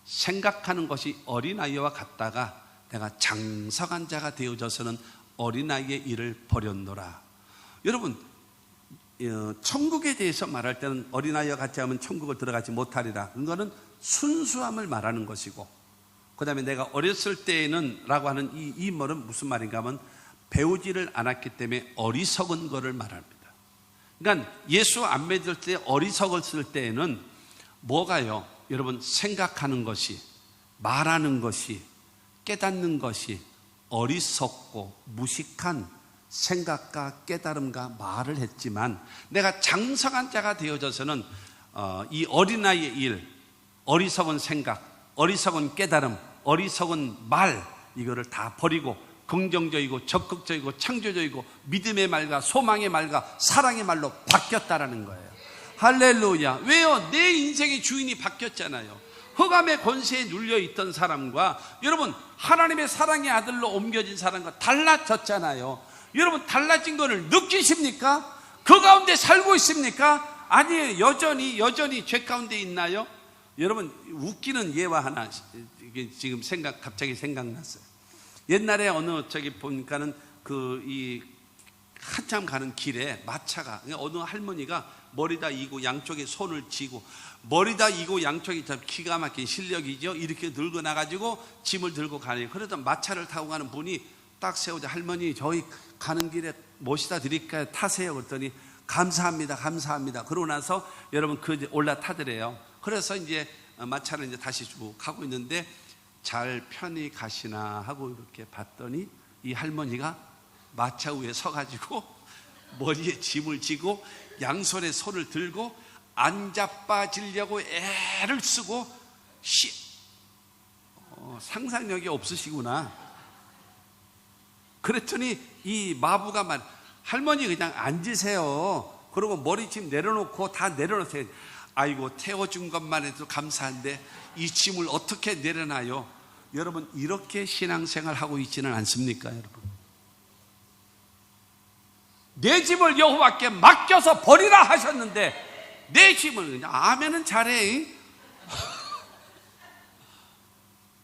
생각하는 것이 어린아이와 같다가 내가 장성한 자가 되어져서는 어린아이의 일을 버렸노라. 여러분, 천국에 대해서 말할 때는 어린아이와 같이 하면 천국을 들어가지 못하리라. 그거는 순수함을 말하는 것이고, 그 다음에 내가 어렸을 때에는 라고 하는 이 말은 무슨 말인가 하면 배우지를 않았기 때문에 어리석은 거를 말합니다. 그러니까 예수 안 믿을 때 어리석었을 때에는 뭐가요? 여러분, 생각하는 것이, 말하는 것이, 깨닫는 것이 어리석고 무식한 생각과 깨달음과 말을 했지만, 내가 장성한 자가 되어져서는 이 어린아이의 일, 어리석은 생각, 어리석은 깨달음, 어리석은 말, 이거를 다 버리고 긍정적이고 적극적이고 창조적이고 믿음의 말과 소망의 말과 사랑의 말로 바뀌었다라는 거예요. 할렐루야. 왜요? 내 인생의 주인이 바뀌었잖아요. 흑암의 권세에 눌려있던 사람과 여러분 하나님의 사랑의 아들로 옮겨진 사람과 달라졌잖아요. 여러분, 달라진 것을 느끼십니까? 그 가운데 살고 있습니까? 아니에요. 여전히 죄 가운데 있나요? 여러분, 웃기는 예화 하나 이게 지금 갑자기 생각났어요. 옛날에 어느 저기 보니까는 한참 가는 길에 마차가, 어느 할머니가 머리다 이고 양쪽에 손을 쥐고, 머리다 이고 양쪽에 참 기가 막힌 실력이죠. 이렇게 들고 나가지고 짐을 들고 가네요. 그러다 마차를 타고 가는 분이 딱 세우자, 할머니 저희 가는 길에 모시다 드릴까요? 타세요. 그랬더니 감사합니다. 그러고 나서 여러분 올라타더래요. 그래서 이제 마차를 이제 다시 쭉 가고 있는데 잘 편히 가시나 하고 이렇게 봤더니 이 할머니가 마차 위에 서가지고 머리에 짐을 지고 양손에 손을 들고 앉아 빠지려고 애를 쓰고 상상력이 없으시구나. 그랬더니 이 마부가 할머니 그냥 앉으세요. 그리고 머리짐 내려놓고 다 내려놓으세요. 아이고, 태워준 것만 해도 감사한데 이 짐을 어떻게 내려놔요? 여러분, 이렇게 신앙생활 하고 있지는 않습니까? 여러분, 내 짐을 여호와께 맡겨서 버리라 하셨는데 내 짐을 그냥 아멘은 잘해.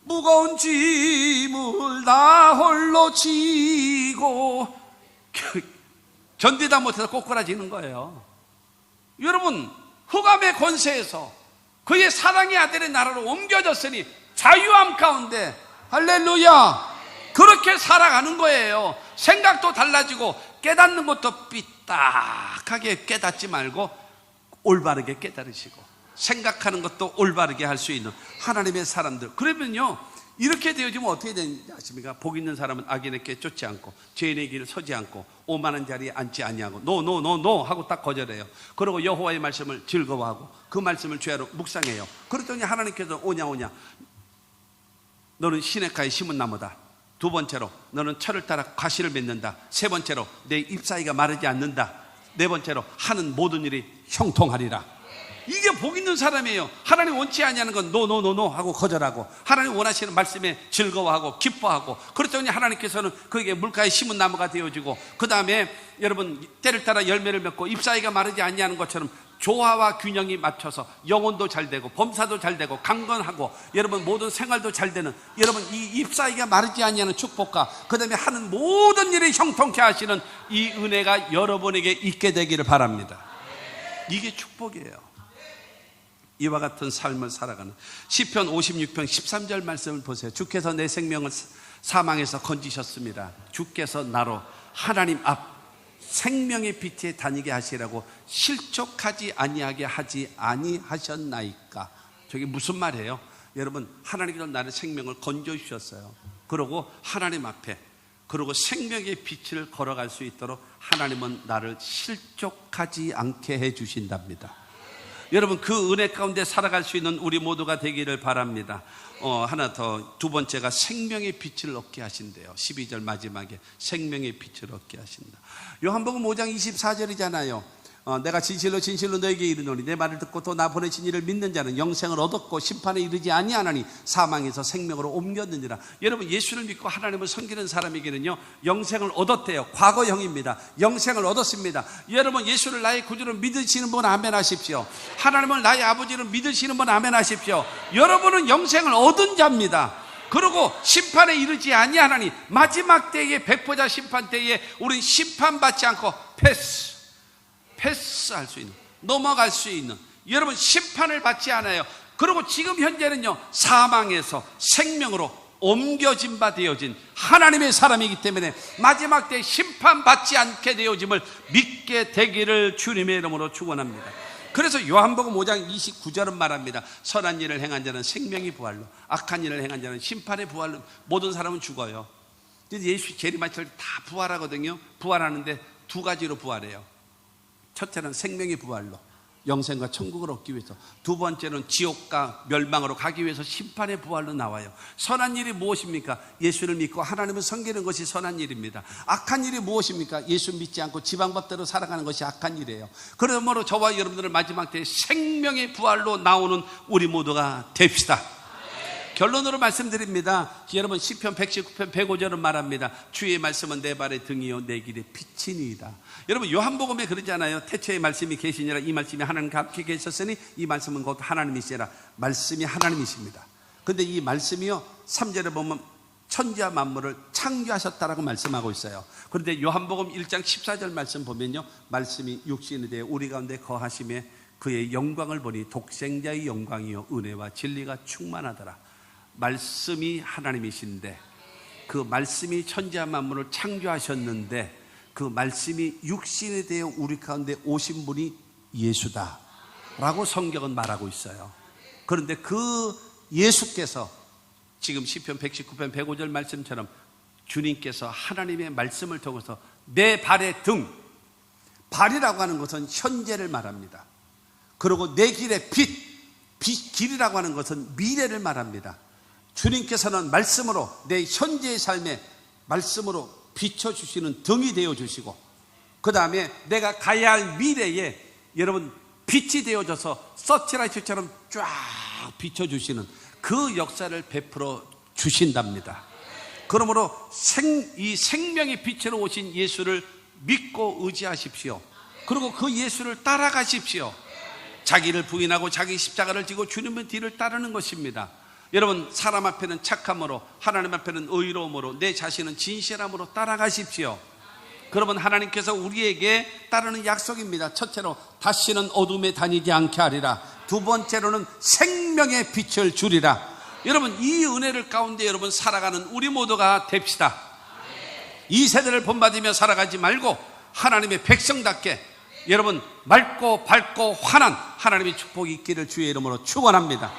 무거운 짐을 나 홀로 지고 견디다 못해서 꼬꾸라지는 거예요. 여러분, 흑암의 권세에서 그의 사랑의 아들의 나라로 옮겨졌으니 자유함 가운데, 할렐루야, 그렇게 살아가는 거예요. 생각도 달라지고 깨닫는 것도 삐딱하게 깨닫지 말고 올바르게 깨달으시고, 생각하는 것도 올바르게 할 수 있는 하나님의 사람들. 그러면요, 이렇게 되어지면 어떻게 되는지 아십니까? 복 있는 사람은 악인의 길 쫓지 않고 죄인의 길을 서지 않고 오만한 자리에 앉지 아니하고 노 하고 딱 거절해요. 그리고 여호와의 말씀을 즐거워하고 그 말씀을 죄로 묵상해요. 그랬더니 하나님께서 오냐 너는 시냇가에 심은 나무다. 두 번째로 너는 철을 따라 과실을 맺는다. 세 번째로 내 잎사귀가 마르지 않는다. 네 번째로 하는 모든 일이 형통하리라. 이게 복 있는 사람이에요. 하나님 원치 아니하는 건 노 하고 거절하고, 하나님 원하시는 말씀에 즐거워하고 기뻐하고, 그랬더니 하나님께서는 그에게 물가에 심은 나무가 되어지고, 그 다음에 여러분 때를 따라 열매를 맺고 잎사귀가 마르지 아니하는 것처럼 조화와 균형이 맞춰서 영혼도 잘 되고 범사도 잘 되고 강건하고 여러분 모든 생활도 잘 되는, 여러분 이 잎사귀가 마르지 아니하는 축복과 그 다음에 하는 모든 일을 형통케 하시는 이 은혜가 여러분에게 있게 되기를 바랍니다. 이게 축복이에요. 이와 같은 삶을 살아가는 시편 56편 13절 말씀을 보세요. 주께서 내 생명을 사망에서 건지셨습니다. 주께서 나로 하나님 앞 생명의 빛에 다니게 하시라고 실족하지 아니하게 하지 아니하셨나이까. 저게 무슨 말이에요? 여러분, 하나님께서 나의 생명을 건져 주셨어요. 그리고 하나님 앞에, 그리고 생명의 빛을 걸어갈 수 있도록 하나님은 나를 실족하지 않게 해 주신답니다. 여러분, 그 은혜 가운데 살아갈 수 있는 우리 모두가 되기를 바랍니다. 하나 더, 두 번째가 생명의 빛을 얻게 하신대요. 12절 마지막에 생명의 빛을 얻게 하신다. 요한복음 5장 24절이잖아요. 내가 진실로 진실로 너에게 이르노니 내 말을 듣고 또 나 보내신 이를 믿는 자는 영생을 얻었고 심판에 이르지 아니하나니 사망에서 생명으로 옮겼느니라. 여러분, 예수를 믿고 하나님을 섬기는 사람에게는요, 영생을 얻었대요. 과거형입니다. 영생을 얻었습니다. 여러분, 예수를 나의 구주로 믿으시는 분 아멘 하십시오. 하나님을 나의 아버지로 믿으시는 분 아멘 하십시오. 여러분은 영생을 얻은 자입니다. 그리고 심판에 이르지 아니하나니, 마지막 때에 백보자 심판 때에 우린 심판받지 않고 패스할 수 있는, 넘어갈 수 있는, 여러분 심판을 받지 않아요. 그리고 지금 현재는요, 사망에서 생명으로 옮겨진 바 되어진 하나님의 사람이기 때문에 마지막 때 심판받지 않게 되어짐을 믿게 되기를 주님의 이름으로 축원합니다. 그래서 요한복음 5장 29절은 말합니다. 선한 일을 행한 자는 생명의 부활로, 악한 일을 행한 자는 심판의 부활로. 모든 사람은 죽어요. 예수 재림하실 때 다 부활하거든요. 부활하는데 두 가지로 부활해요. 첫째는 생명의 부활로, 영생과 천국을 얻기 위해서. 두 번째는 지옥과 멸망으로 가기 위해서 심판의 부활로 나와요. 선한 일이 무엇입니까? 예수를 믿고 하나님을 섬기는 것이 선한 일입니다. 악한 일이 무엇입니까? 예수 믿지 않고 지방법대로 살아가는 것이 악한 일이에요. 그러므로 저와 여러분들은 마지막 때에 생명의 부활로 나오는 우리 모두가 됩시다. 결론으로 말씀드립니다. 여러분, 시편 119편 105절은 말합니다. 주의 말씀은 내 발의 등이요 내 길의 빛이니이다. 여러분, 요한복음에 그러잖아요. 태초에 말씀이 계시니라. 이 말씀이 하나님과 함께 계셨으니 이 말씀은 곧 하나님이시라. 말씀이 하나님이십니다. 그런데 이 말씀이요, 3절에 보면 천지와 만물을 창조하셨다라고 말씀하고 있어요. 그런데 요한복음 1장 14절 말씀 보면요, 말씀이 육신이 되어 우리 가운데 거하심에 그의 영광을 보니 독생자의 영광이요 은혜와 진리가 충만하더라. 말씀이 하나님이신데, 그 말씀이 천지와 만물을 창조하셨는데 그 말씀이 육신이 되어 우리 가운데 오신 분이 예수다 라고 성경은 말하고 있어요. 그런데 그 예수께서 지금 시편 119편 105절 말씀처럼 주님께서 하나님의 말씀을 통해서 내 발의 등, 발이라고 하는 것은 현재를 말합니다. 그리고 내 길의 길이라고 하는 것은 미래를 말합니다. 주님께서는 말씀으로 내 현재의 삶에 말씀으로 비춰주시는 등이 되어주시고, 그 다음에 내가 가야 할 미래에 여러분 빛이 되어져서 서치라이트처럼 쫙 비춰주시는 그 역사를 베풀어 주신답니다. 그러므로 이 생명의 빛으로 오신 예수를 믿고 의지하십시오. 그리고 그 예수를 따라가십시오. 자기를 부인하고 자기 십자가를 지고 주님의 뒤를 따르는 것입니다. 여러분, 사람 앞에는 착함으로, 하나님 앞에는 의로움으로, 내 자신은 진실함으로 따라가십시오. 그러면 하나님께서 우리에게 따르는 약속입니다. 첫째로 다시는 어둠에 다니지 않게 하리라. 두 번째로는 생명의 빛을 주리라. 여러분, 이 은혜를 가운데 여러분 살아가는 우리 모두가 됩시다. 이 세대를 본받으며 살아가지 말고 하나님의 백성답게 여러분 맑고 밝고 환한 하나님의 축복이 있기를 주의 이름으로 축원합니다.